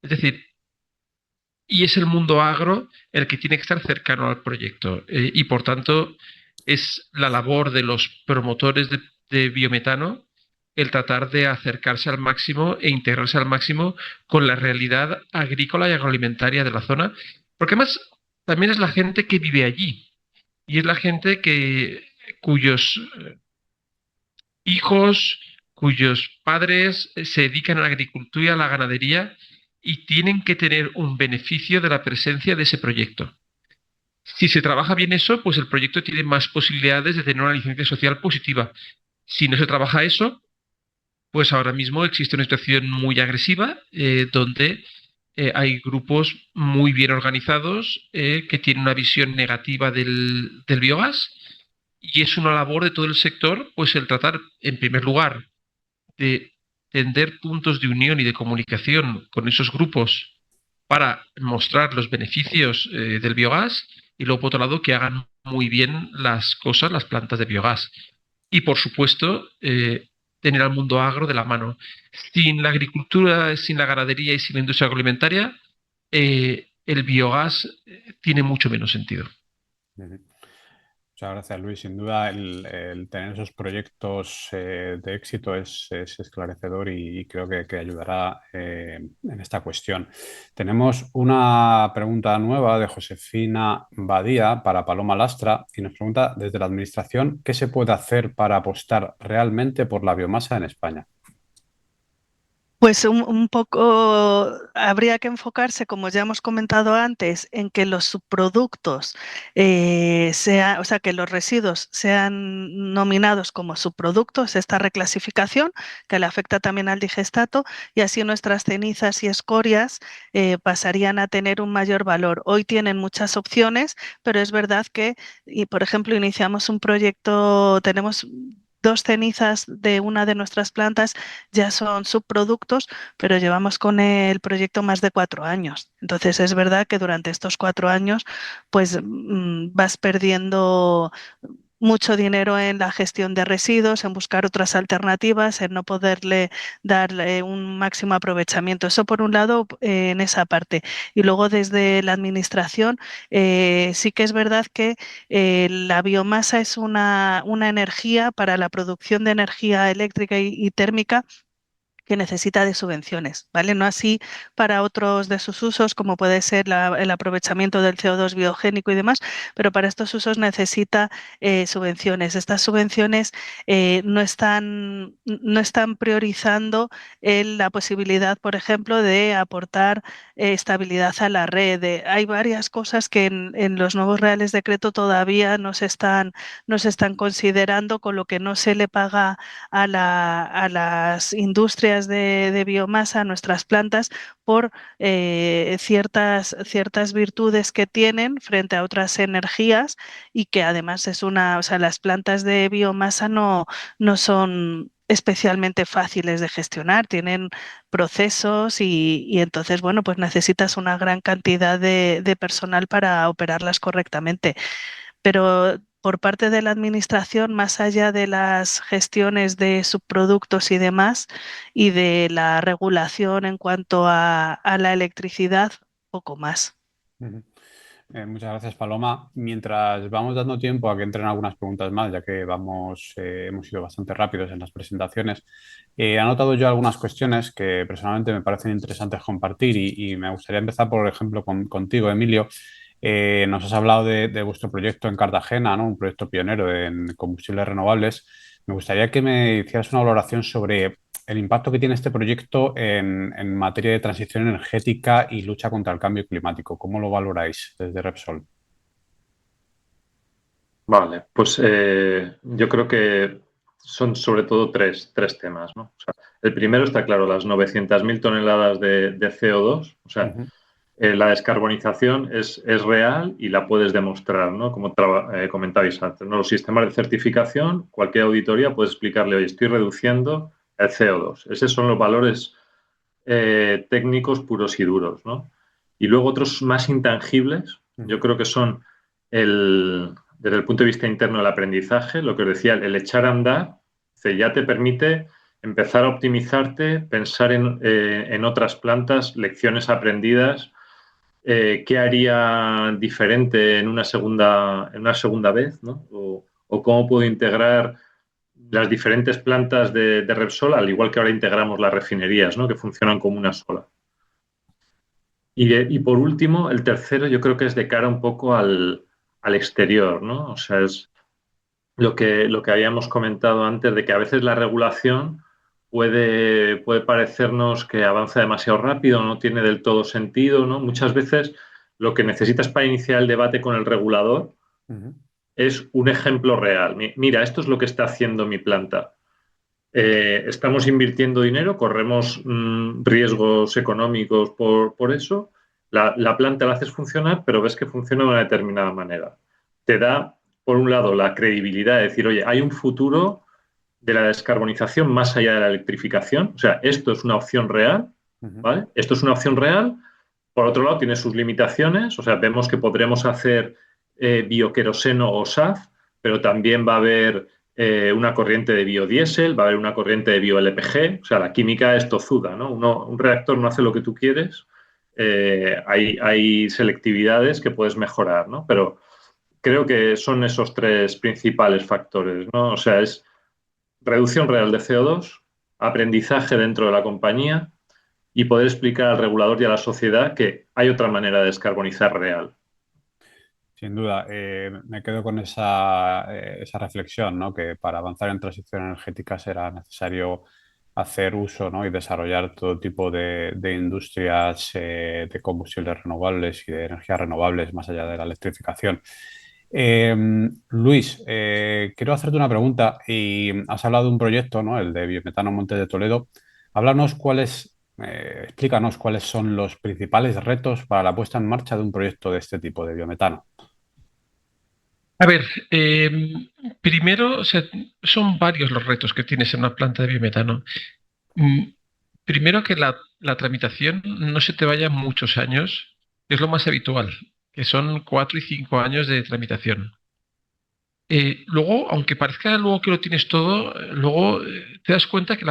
Speaker 4: Es decir, y es el mundo agro el que tiene que estar cercano al proyecto. Y por tanto, es la labor de los promotores de biometano el tratar de acercarse al máximo e integrarse al máximo con la realidad agrícola y agroalimentaria de la zona, porque además también es la gente que vive allí y es la gente cuyos hijos, cuyos padres se dedican a la agricultura y a la ganadería y tienen que tener un beneficio de la presencia de ese proyecto. Si se trabaja bien eso, pues el proyecto tiene más posibilidades de tener una licencia social positiva. Si no se trabaja eso, pues ahora mismo existe una situación muy agresiva donde hay grupos muy bien organizados que tienen una visión negativa del biogás y es una labor de todo el sector, pues el tratar, en primer lugar, de tender puntos de unión y de comunicación con esos grupos para mostrar los beneficios del biogás y luego, por otro lado, que hagan muy bien las cosas las plantas de biogás. Y, por supuesto, tener al mundo agro de la mano. Sin la agricultura, sin la ganadería y sin la industria agroalimentaria, el biogás tiene mucho menos sentido.
Speaker 3: Muchas gracias, Luis. Sin duda, el tener esos proyectos de éxito es esclarecedor y creo que ayudará en esta cuestión. Tenemos una pregunta nueva de Josefina Badía para Paloma Lastra y nos pregunta desde la Administración ¿qué se puede hacer para apostar realmente por la biomasa en España?
Speaker 6: Pues un poco habría que enfocarse, como ya hemos comentado antes, en que los subproductos o sea, que los residuos sean nominados como subproductos, esta reclasificación que le afecta también al digestato, y así nuestras cenizas y escorias pasarían a tener un mayor valor. Hoy tienen muchas opciones, pero es verdad que, por ejemplo, iniciamos un proyecto, tenemos 2 cenizas de una de nuestras plantas ya son subproductos, pero llevamos con el proyecto más de 4 años. Entonces es verdad que durante estos 4 años pues vas perdiendo mucho dinero en la gestión de residuos, en buscar otras alternativas, en no poderle dar un máximo aprovechamiento. Eso por un lado en esa parte. Y luego desde la administración sí que es verdad que la biomasa es una energía para la producción de energía eléctrica y térmica que necesita de subvenciones, ¿vale? No así para otros de sus usos, como puede ser el aprovechamiento del CO2 biogénico y demás, pero para estos usos necesita subvenciones. Estas subvenciones no están priorizando la posibilidad, por ejemplo, de aportar estabilidad a la red. Hay varias cosas que en los nuevos reales decreto todavía no se están considerando, con lo que no se le paga a las industrias de biomasa, a nuestras plantas, por ciertas virtudes que tienen frente a otras energías, y que además o sea, las plantas de biomasa no son especialmente fáciles de gestionar, tienen procesos y entonces, bueno, pues necesitas una gran cantidad de personal para operarlas correctamente. Pero por parte de la administración, más allá de las gestiones de subproductos y demás, y de la regulación en cuanto a la electricidad, poco más.
Speaker 3: Ujú. Muchas gracias, Paloma. Mientras vamos dando tiempo a que entren algunas preguntas más, ya que hemos sido bastante rápidos en las presentaciones, he anotado yo algunas cuestiones que personalmente me parecen interesantes compartir y me gustaría empezar, por ejemplo, contigo, Emilio. Nos has hablado de vuestro proyecto en Cartagena, ¿no? Un proyecto pionero en combustibles renovables. Me gustaría que me hicieras una valoración sobre el impacto que tiene este proyecto en materia de transición energética y lucha contra el cambio climático. ¿Cómo lo valoráis desde Repsol?
Speaker 5: Vale, pues yo creo que son sobre todo tres temas, ¿no? O sea, el primero está claro, las 900.000 toneladas de CO2. O sea,
Speaker 3: Ujú.
Speaker 5: la descarbonización es real y la puedes demostrar, ¿no? Como comentabais antes, ¿no? Los sistemas de certificación, cualquier auditoría puede explicarle, oye, estoy reduciendo el CO2. Esos son los valores técnicos puros y duros, ¿no? Y luego otros más intangibles, yo creo que son desde el punto de vista interno del aprendizaje, lo que os decía, el echar a andar, ya te permite empezar a optimizarte, pensar en otras plantas, lecciones aprendidas, qué haría diferente en una segunda vez, ¿no? O cómo puedo integrar las diferentes plantas de Repsol, al igual que ahora integramos las refinerías, ¿no? Que funcionan como una sola. Y por último, el tercero yo creo que es de cara un poco al exterior, ¿no? O sea, es lo que habíamos comentado antes, de que a veces la regulación puede parecernos que avanza demasiado rápido, no tiene del todo sentido, ¿no? Muchas veces lo que necesitas para iniciar el debate con el regulador
Speaker 3: Ujú.
Speaker 5: es un ejemplo real. Mira, esto es lo que está haciendo mi planta. Estamos invirtiendo dinero, corremos riesgos económicos por eso. La planta la haces funcionar, pero ves que funciona de una determinada manera. Te da, por un lado, la credibilidad de decir, oye, hay un futuro de la descarbonización más allá de la electrificación. O sea, esto es una opción real,
Speaker 3: Ujú.
Speaker 5: ¿vale? Esto es una opción real Por otro lado, tiene sus limitaciones, o sea, vemos que podremos hacer bioqueroseno o SAF, pero también va a haber una corriente de biodiesel, va a haber una corriente de bio-LPG, o sea, la química es tozuda, ¿no? Un reactor no hace lo que tú quieres, hay selectividades que puedes mejorar, ¿no? Pero creo que son esos tres principales factores, ¿no? O sea, es reducción real de CO2, aprendizaje dentro de la compañía y poder explicar al regulador y a la sociedad que hay otra manera de descarbonizar real.
Speaker 3: Sin duda, me quedo con esa reflexión, ¿no? Que para avanzar en transición energética será necesario hacer uso, ¿no? Y desarrollar todo tipo de industrias de combustibles renovables y de energías renovables más allá de la electrificación. Luis, quiero hacerte una pregunta y has hablado de un proyecto, ¿no? El de Biometano Monte de Toledo. Háblanos explícanos cuáles son los principales retos para la puesta en marcha de un proyecto de este tipo de biometano.
Speaker 4: A ver, primero, o sea, son varios los retos que tienes en una planta de biometano. Primero que la tramitación no se te vaya muchos años, que es lo más habitual, que son 4 y 5 años de tramitación. Luego, aunque parezca luego que lo tienes todo, luego te das cuenta que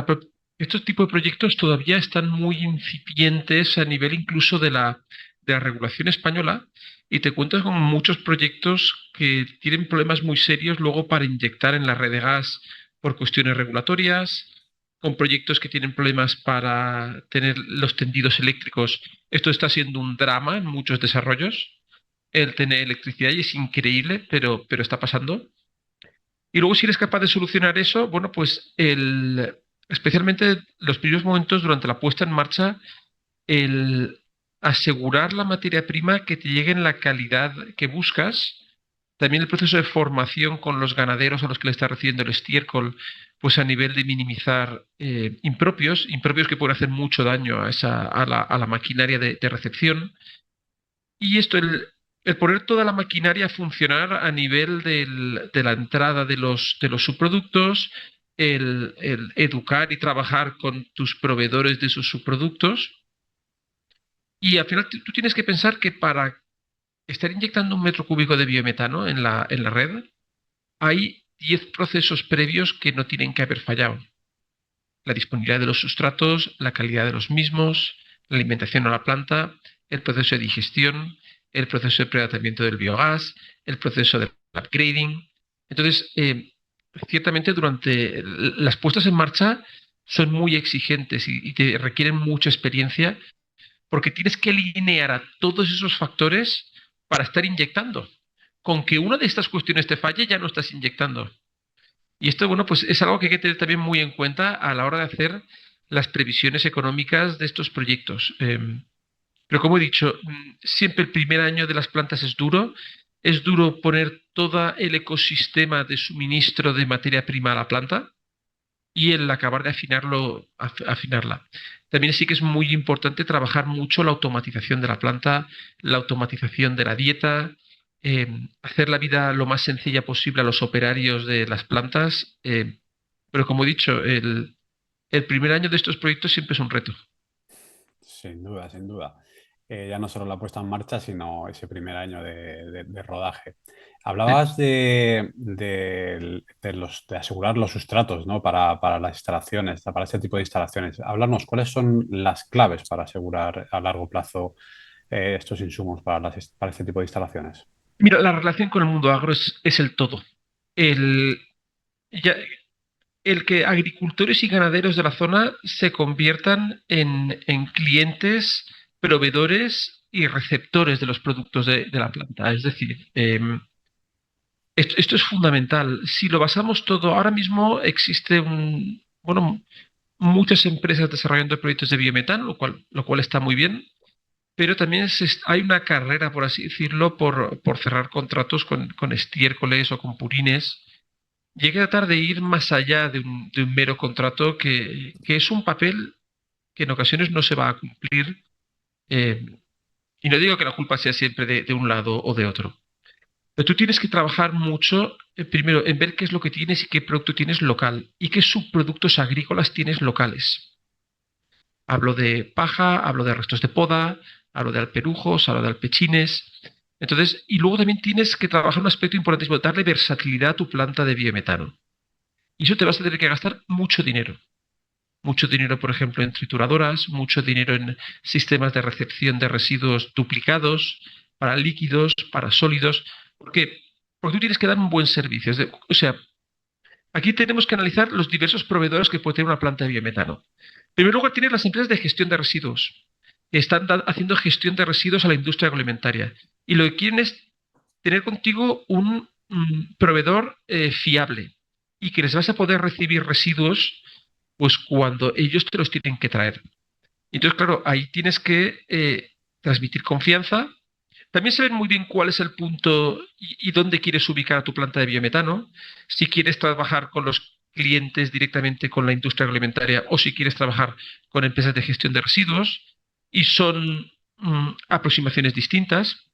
Speaker 4: estos tipos de proyectos todavía están muy incipientes a nivel incluso de la regulación española y te encuentras con muchos proyectos que tienen problemas muy serios luego para inyectar en la red de gas por cuestiones regulatorias, con proyectos que tienen problemas para tener los tendidos eléctricos. Esto está siendo un drama en muchos desarrollos. El tener electricidad y es increíble, pero está pasando. Y luego si eres capaz de solucionar eso, bueno, pues especialmente los primeros momentos durante la puesta en marcha, el asegurar la materia prima que te llegue en la calidad que buscas, también el proceso de formación con los ganaderos a los que le está recibiendo el estiércol, pues a nivel de minimizar impropios que pueden hacer mucho daño a la maquinaria de recepción. Y esto, el poner toda la maquinaria a funcionar a nivel de la entrada de los subproductos, el educar y trabajar con tus proveedores de esos subproductos. Y al final tú tienes que pensar que para estar inyectando 1 metro cúbico de biometano en la red, hay 10 procesos previos que no tienen que haber fallado. La disponibilidad de los sustratos, la calidad de los mismos, la alimentación a la planta, el proceso de digestión, el proceso de pretratamiento del biogás, el proceso de upgrading. Entonces, ciertamente durante las puestas en marcha son muy exigentes y te requieren mucha experiencia porque tienes que alinear a todos esos factores para estar inyectando. Con que una de estas cuestiones te falle, ya no estás inyectando. Y esto, bueno, pues es algo que hay que tener también muy en cuenta a la hora de hacer las previsiones económicas de estos proyectos. Pero como he dicho, siempre el primer año de las plantas es duro poner todo el ecosistema de suministro de materia prima a la planta y el acabar de afinarla. También sí que es muy importante trabajar mucho la automatización de la planta, la automatización de la dieta, hacer la vida lo más sencilla posible a los operarios de las plantas. Pero como he dicho, el primer año de estos proyectos siempre es un reto.
Speaker 3: Sin duda, sin duda. Ya no solo la puesta en marcha, sino ese primer año de rodaje. Hablabas de asegurar los sustratos, ¿no? Para las instalaciones, para este tipo de instalaciones. Háblanos, ¿cuáles son las claves para asegurar a largo plazo estos insumos para este tipo de instalaciones?
Speaker 4: Mira, la relación con el mundo agro es el todo. El, ya- el que agricultores y ganaderos de la zona se conviertan en clientes, proveedores y receptores de los productos de la planta. Es decir, esto es fundamental. Si lo basamos todo, ahora mismo existe bueno, muchas empresas desarrollando proyectos de biometano, lo cual está muy bien, pero también hay una carrera, por así decirlo, por cerrar contratos con estiércoles o con purines. Llegué a tratar de ir más allá de un mero contrato que es un papel que en ocasiones no se va a cumplir. eh, y no digo que la culpa sea siempre de un lado o de otro. Pero tú tienes que trabajar mucho, primero, en ver qué es lo que tienes y qué producto tienes local y qué subproductos agrícolas tienes locales. Hablo de paja, hablo de restos de poda, a lo de alperujos, a lo de alpechines. Entonces, y luego también tienes que trabajar un aspecto importantísimo, darle versatilidad a tu planta de biometano. Y eso te vas a tener que gastar mucho dinero. Mucho dinero, por ejemplo, en trituradoras, mucho dinero en sistemas de recepción de residuos duplicados, para líquidos, para sólidos. ¿Por qué? Porque tú tienes que dar un buen servicio. O sea, aquí tenemos que analizar los diversos proveedores que puede tener una planta de biometano. En primer lugar, tienes las empresas de gestión de residuos, que están haciendo gestión de residuos a la industria agroalimentaria. Y lo que quieren es tener contigo un proveedor fiable y que les vas a poder recibir residuos pues cuando ellos te los tienen que traer. Entonces, claro, ahí tienes que transmitir confianza. También saber muy bien cuál es el punto y dónde quieres ubicar a tu planta de biometano, si quieres trabajar con los clientes directamente con la industria agroalimentaria o si quieres trabajar con empresas de gestión de residuos, y son aproximaciones distintas.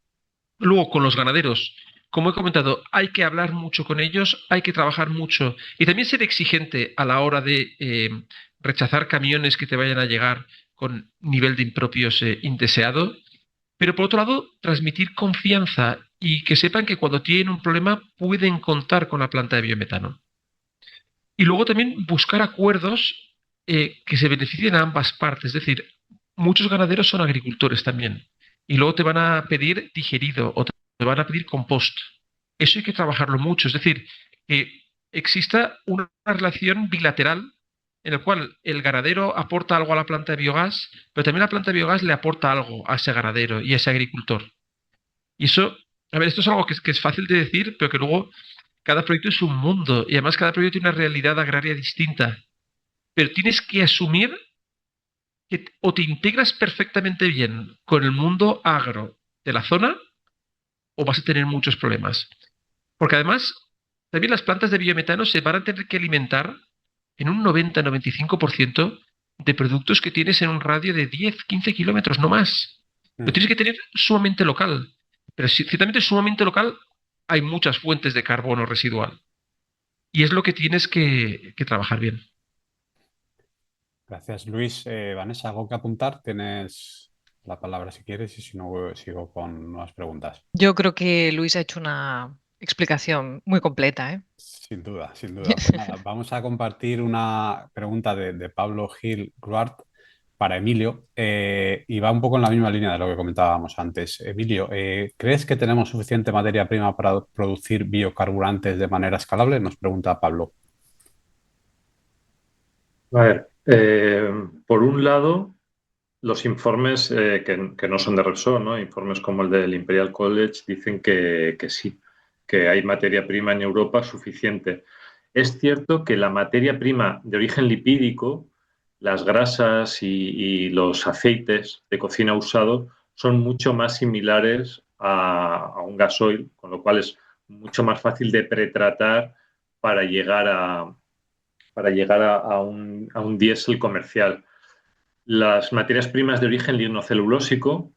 Speaker 4: Luego, con los ganaderos, como he comentado, hay que hablar mucho con ellos, hay que trabajar mucho y también ser exigente a la hora de rechazar camiones que te vayan a llegar con nivel de impropios indeseado. Pero por otro lado, transmitir confianza y que sepan que cuando tienen un problema pueden contar con la planta de biometano. Y luego también buscar acuerdos que se beneficien a ambas partes. Es decir, muchos ganaderos son agricultores también. Y luego te van a pedir digerido o te van a pedir compost. Eso hay que trabajarlo mucho. Es decir, que exista una relación bilateral en la cual el ganadero aporta algo a la planta de biogás, pero también la planta de biogás le aporta algo a ese ganadero y a ese agricultor. Y eso, a ver, esto es algo que es fácil de decir, pero que luego cada proyecto es un mundo y además cada proyecto tiene una realidad agraria distinta. Pero tienes que asumir que o te integras perfectamente bien con el mundo agro de la zona o vas a tener muchos problemas. Porque además, también las plantas de biometano se van a tener que alimentar en un 90-95% de productos que tienes en un radio de 10-15 kilómetros, no más. Lo tienes que tener sumamente local. Pero si ciertamente sumamente local, hay muchas fuentes de carbono residual. Y es lo que tienes que trabajar bien.
Speaker 3: Gracias, Luis. Vanessa, ¿algo que apuntar? Tienes la palabra si quieres y si no, sigo con nuevas preguntas.
Speaker 2: Yo creo que Luis ha hecho una explicación muy completa, ¿eh?
Speaker 3: Sin duda, sin duda. Pues nada, vamos a compartir una pregunta de Pablo Gil Gruart para Emilio y va un poco en la misma línea de lo que comentábamos antes. Emilio, ¿crees que tenemos suficiente materia prima para producir biocarburantes de manera escalable? Nos pregunta Pablo.
Speaker 5: A ver, por un lado, los informes que no son de Repsol, ¿no? Informes como el del Imperial College dicen que sí, que hay materia prima en Europa suficiente. Es cierto que la materia prima de origen lipídico, las grasas y los aceites de cocina usados son mucho más similares a un gasoil, con lo cual es mucho más fácil de pretratar para llegar a un diésel comercial. Las materias primas de origen lignocelulósico,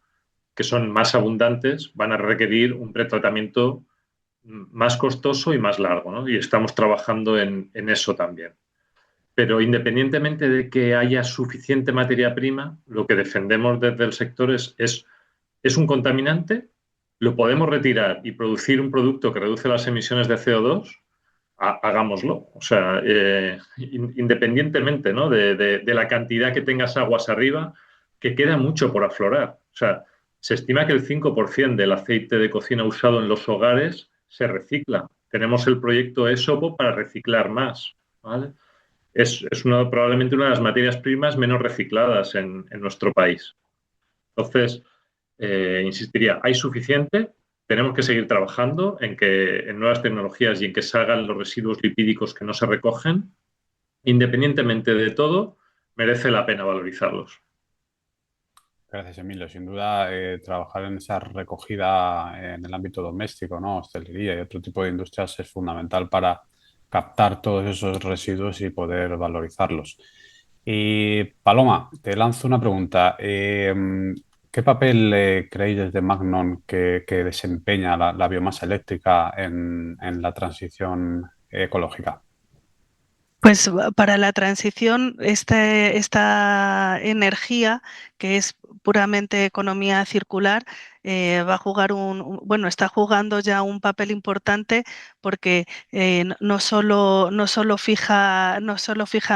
Speaker 5: que son más abundantes, van a requerir un pretratamiento más costoso y más largo, ¿no? Y estamos trabajando en eso también. Pero independientemente de que haya suficiente materia prima, lo que defendemos desde el sector es un contaminante, lo podemos retirar y producir un producto que reduce las emisiones de CO2, hagámoslo. O sea, independientemente, ¿no? de la cantidad que tengas aguas arriba, que queda mucho por aflorar. O sea, se estima que el 5% del aceite de cocina usado en los hogares se recicla. Tenemos el proyecto ESOPO para reciclar más, ¿vale? Es probablemente una de las materias primas menos recicladas en nuestro país. Entonces, insistiría, hay suficiente, tenemos que seguir trabajando en nuevas tecnologías y en que salgan los residuos lipídicos que no se recogen. Independientemente de todo, merece la pena valorizarlos.
Speaker 3: Gracias, Emilio. Sin duda, trabajar en esa recogida en el ámbito doméstico, ¿no? Hostelería y otro tipo de industrias es fundamental para captar todos esos residuos y poder valorizarlos. Y Paloma, te lanzo una pregunta. ¿Qué papel creéis desde Magnon que desempeña la biomasa eléctrica en la transición ecológica?
Speaker 6: Pues para la transición, esta energía que es puramente economía circular, va a jugar bueno, está jugando ya un papel importante porque no solo fija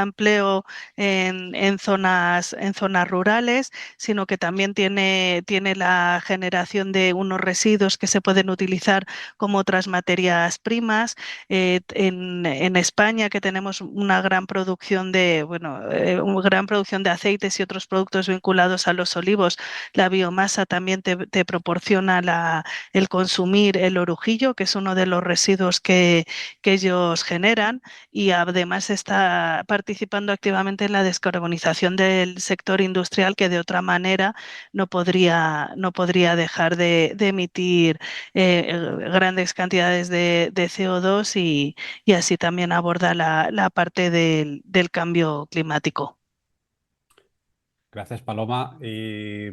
Speaker 6: empleo en zonas rurales, sino que también tiene la generación de unos residuos que se pueden utilizar como otras materias primas. En España, que tenemos una gran producción una gran producción de aceites y otros productos vinculados a los olivos, la biomasa también te proporciona el consumir el orujillo, que es uno de los residuos que ellos generan, y además está participando activamente en la descarbonización del sector industrial, que de otra manera no podría dejar de emitir grandes cantidades de CO2 y así también aborda la parte del cambio climático.
Speaker 3: Gracias, Paloma. Y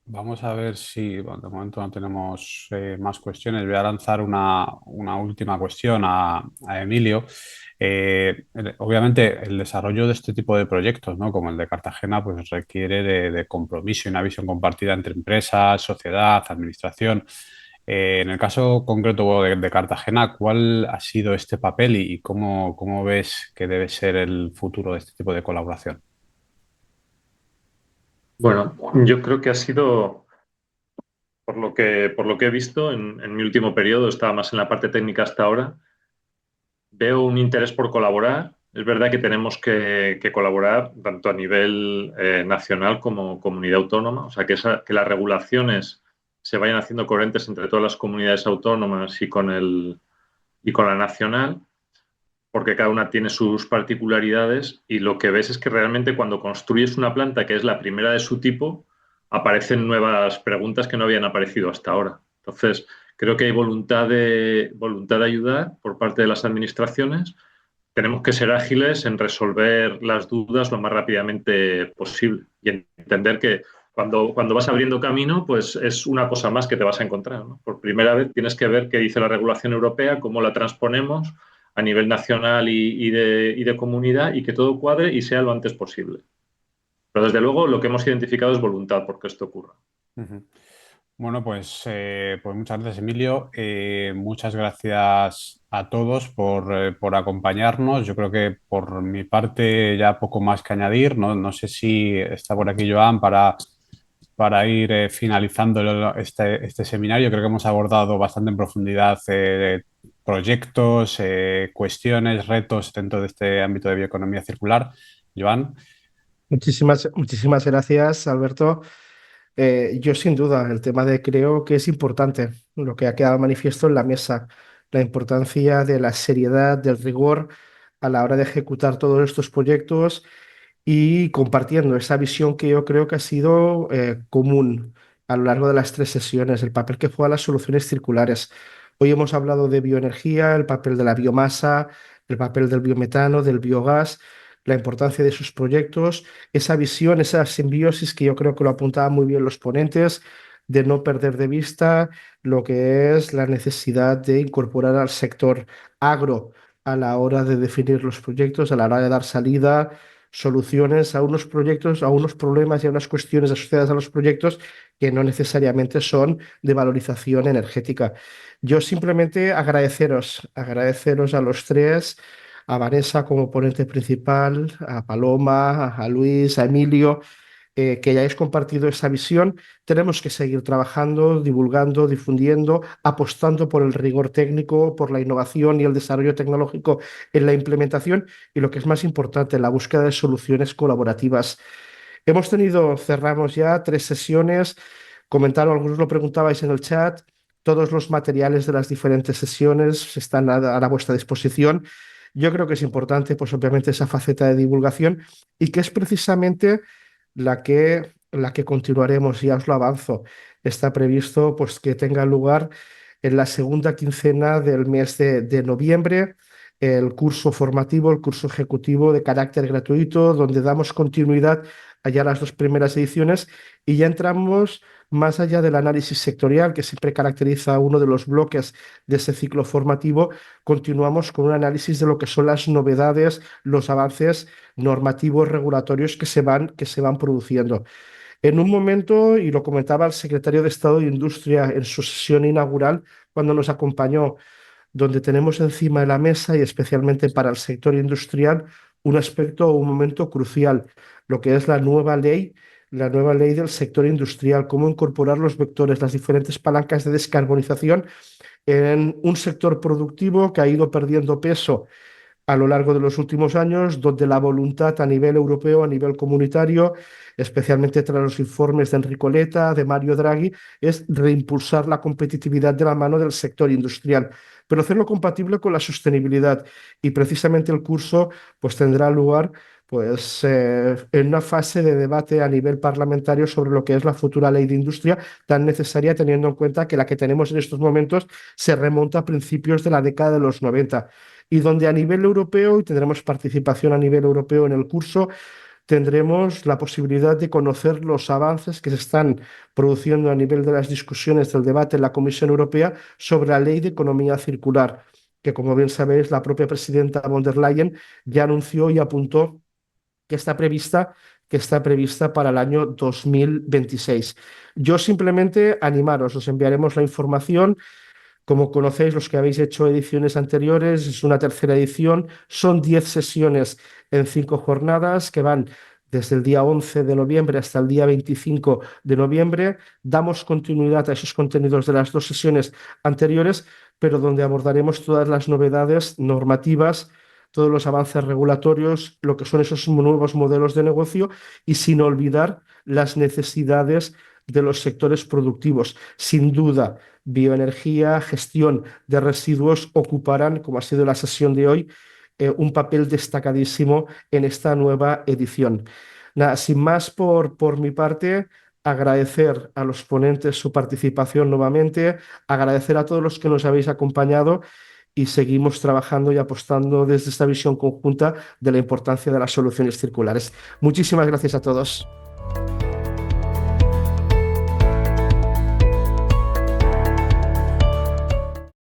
Speaker 3: vamos a ver si, bueno, de momento no tenemos más cuestiones. Voy a lanzar una última cuestión a Emilio. Obviamente, el desarrollo de este tipo de proyectos, ¿no? Como el de Cartagena, pues requiere de compromiso y una visión compartida entre empresas, sociedad, administración. En el caso concreto de Cartagena, ¿cuál ha sido este papel y cómo ves que debe ser el futuro de este tipo de colaboración?
Speaker 5: Bueno, yo creo que ha sido, por lo que he visto en mi último periodo, estaba más en la parte técnica hasta ahora, veo un interés por colaborar. Es verdad que tenemos que colaborar tanto a nivel nacional como comunidad autónoma, o sea, que las regulaciones se vayan haciendo coherentes entre todas las comunidades autónomas y con la nacional, porque cada una tiene sus particularidades, y lo que ves es que realmente cuando construyes una planta que es la primera de su tipo, aparecen nuevas preguntas que no habían aparecido hasta ahora. Entonces, creo que hay voluntad de ayudar por parte de las administraciones. Tenemos que ser ágiles en resolver las dudas lo más rápidamente posible y entender que cuando vas abriendo camino, pues es una cosa más que te vas a encontrar, ¿no? Por primera vez tienes que ver qué dice la regulación europea, cómo la transponemos a nivel nacional y de comunidad, y que todo cuadre y sea lo antes posible. Pero desde luego lo que hemos identificado es voluntad porque esto ocurra.
Speaker 3: Ujú. Bueno, pues muchas gracias, Emilio. Muchas gracias a todos por acompañarnos. Yo creo que por mi parte ya poco más que añadir. No sé si está por aquí Joan para ir finalizando este seminario. Creo que hemos abordado bastante en profundidad proyectos, cuestiones, retos dentro de este ámbito de bioeconomía circular. Joan.
Speaker 1: Muchísimas gracias, Alberto. Yo sin duda, el tema de creo que es importante, lo que ha quedado manifiesto en la mesa, la importancia de la seriedad, del rigor a la hora de ejecutar todos estos proyectos y compartiendo esa visión que yo creo que ha sido común a lo largo de las tres sesiones, el papel que juegan las soluciones circulares. Hoy hemos hablado de bioenergía, el papel de la biomasa, el papel del biometano, del biogás, la importancia de sus proyectos, esa visión, esa simbiosis que yo creo que lo apuntaban muy bien los ponentes, de no perder de vista lo que es la necesidad de incorporar al sector agro a la hora de definir los proyectos, a la hora de dar salida, soluciones a unos proyectos, a unos problemas y a unas cuestiones asociadas a los proyectos que no necesariamente son de valorización energética. Yo simplemente agradeceros a los tres, a Vanessa como ponente principal, a Paloma, a Luis, a Emilio, que hayáis compartido esa visión. Tenemos que seguir trabajando, divulgando, difundiendo, apostando por el rigor técnico, por la innovación y el desarrollo tecnológico en la implementación y, lo que es más importante, la búsqueda de soluciones colaborativas. Cerramos ya tres sesiones. Comentaron, algunos lo preguntabais en el chat. Todos los materiales de las diferentes sesiones están a vuestra disposición. Yo creo que es importante, pues obviamente, esa faceta de divulgación, y que es precisamente la que continuaremos. Ya os lo avanzo. Está previsto pues que tenga lugar en la segunda quincena del mes de noviembre el curso formativo, el curso ejecutivo de carácter gratuito, donde damos continuidad allá a las dos primeras ediciones y ya entramos más allá del análisis sectorial, que siempre caracteriza uno de los bloques de ese ciclo formativo. Continuamos con un análisis de lo que son las novedades, los avances normativos regulatorios que se van produciendo. En un momento, y lo comentaba el secretario de Estado de Industria en su sesión inaugural cuando nos acompañó, donde tenemos encima de la mesa, y especialmente para el sector industrial, un aspecto o un momento crucial, lo que es la nueva ley del sector industrial, cómo incorporar los vectores, las diferentes palancas de descarbonización en un sector productivo que ha ido perdiendo peso a lo largo de los últimos años, donde la voluntad a nivel europeo, a nivel comunitario, especialmente tras los informes de Enrico Letta, de Mario Draghi, es reimpulsar la competitividad de la mano del sector industrial, pero hacerlo compatible con la sostenibilidad. Y precisamente el curso pues, tendrá lugar en una fase de debate a nivel parlamentario sobre lo que es la futura ley de industria, tan necesaria teniendo en cuenta que la que tenemos en estos momentos se remonta a principios de la década de los 90 y donde a nivel europeo, y tendremos participación a nivel europeo en el curso, tendremos la posibilidad de conocer los avances que se están produciendo a nivel de las discusiones del debate en la Comisión Europea sobre la ley de economía circular, que como bien sabéis, la propia presidenta von der Leyen ya anunció y apuntó que está prevista para el año 2026. Yo simplemente animaros, os enviaremos la información. Como conocéis, los que habéis hecho ediciones anteriores, es una tercera edición. Son 10 sesiones en 5 jornadas que van desde el día 11 de noviembre hasta el día 25 de noviembre. Damos continuidad a esos contenidos de las 2 sesiones anteriores, pero donde abordaremos todas las novedades normativas, todos los avances regulatorios, lo que son esos nuevos modelos de negocio y sin olvidar las necesidades de los sectores productivos. Sin duda, bioenergía, gestión de residuos ocuparán, como ha sido la sesión de hoy, un papel destacadísimo en esta nueva edición. Nada, sin más por mi parte, agradecer a los ponentes su participación nuevamente, agradecer a todos los que nos habéis acompañado y seguimos trabajando y apostando desde esta visión conjunta de la importancia de las soluciones circulares. Muchísimas gracias a todos.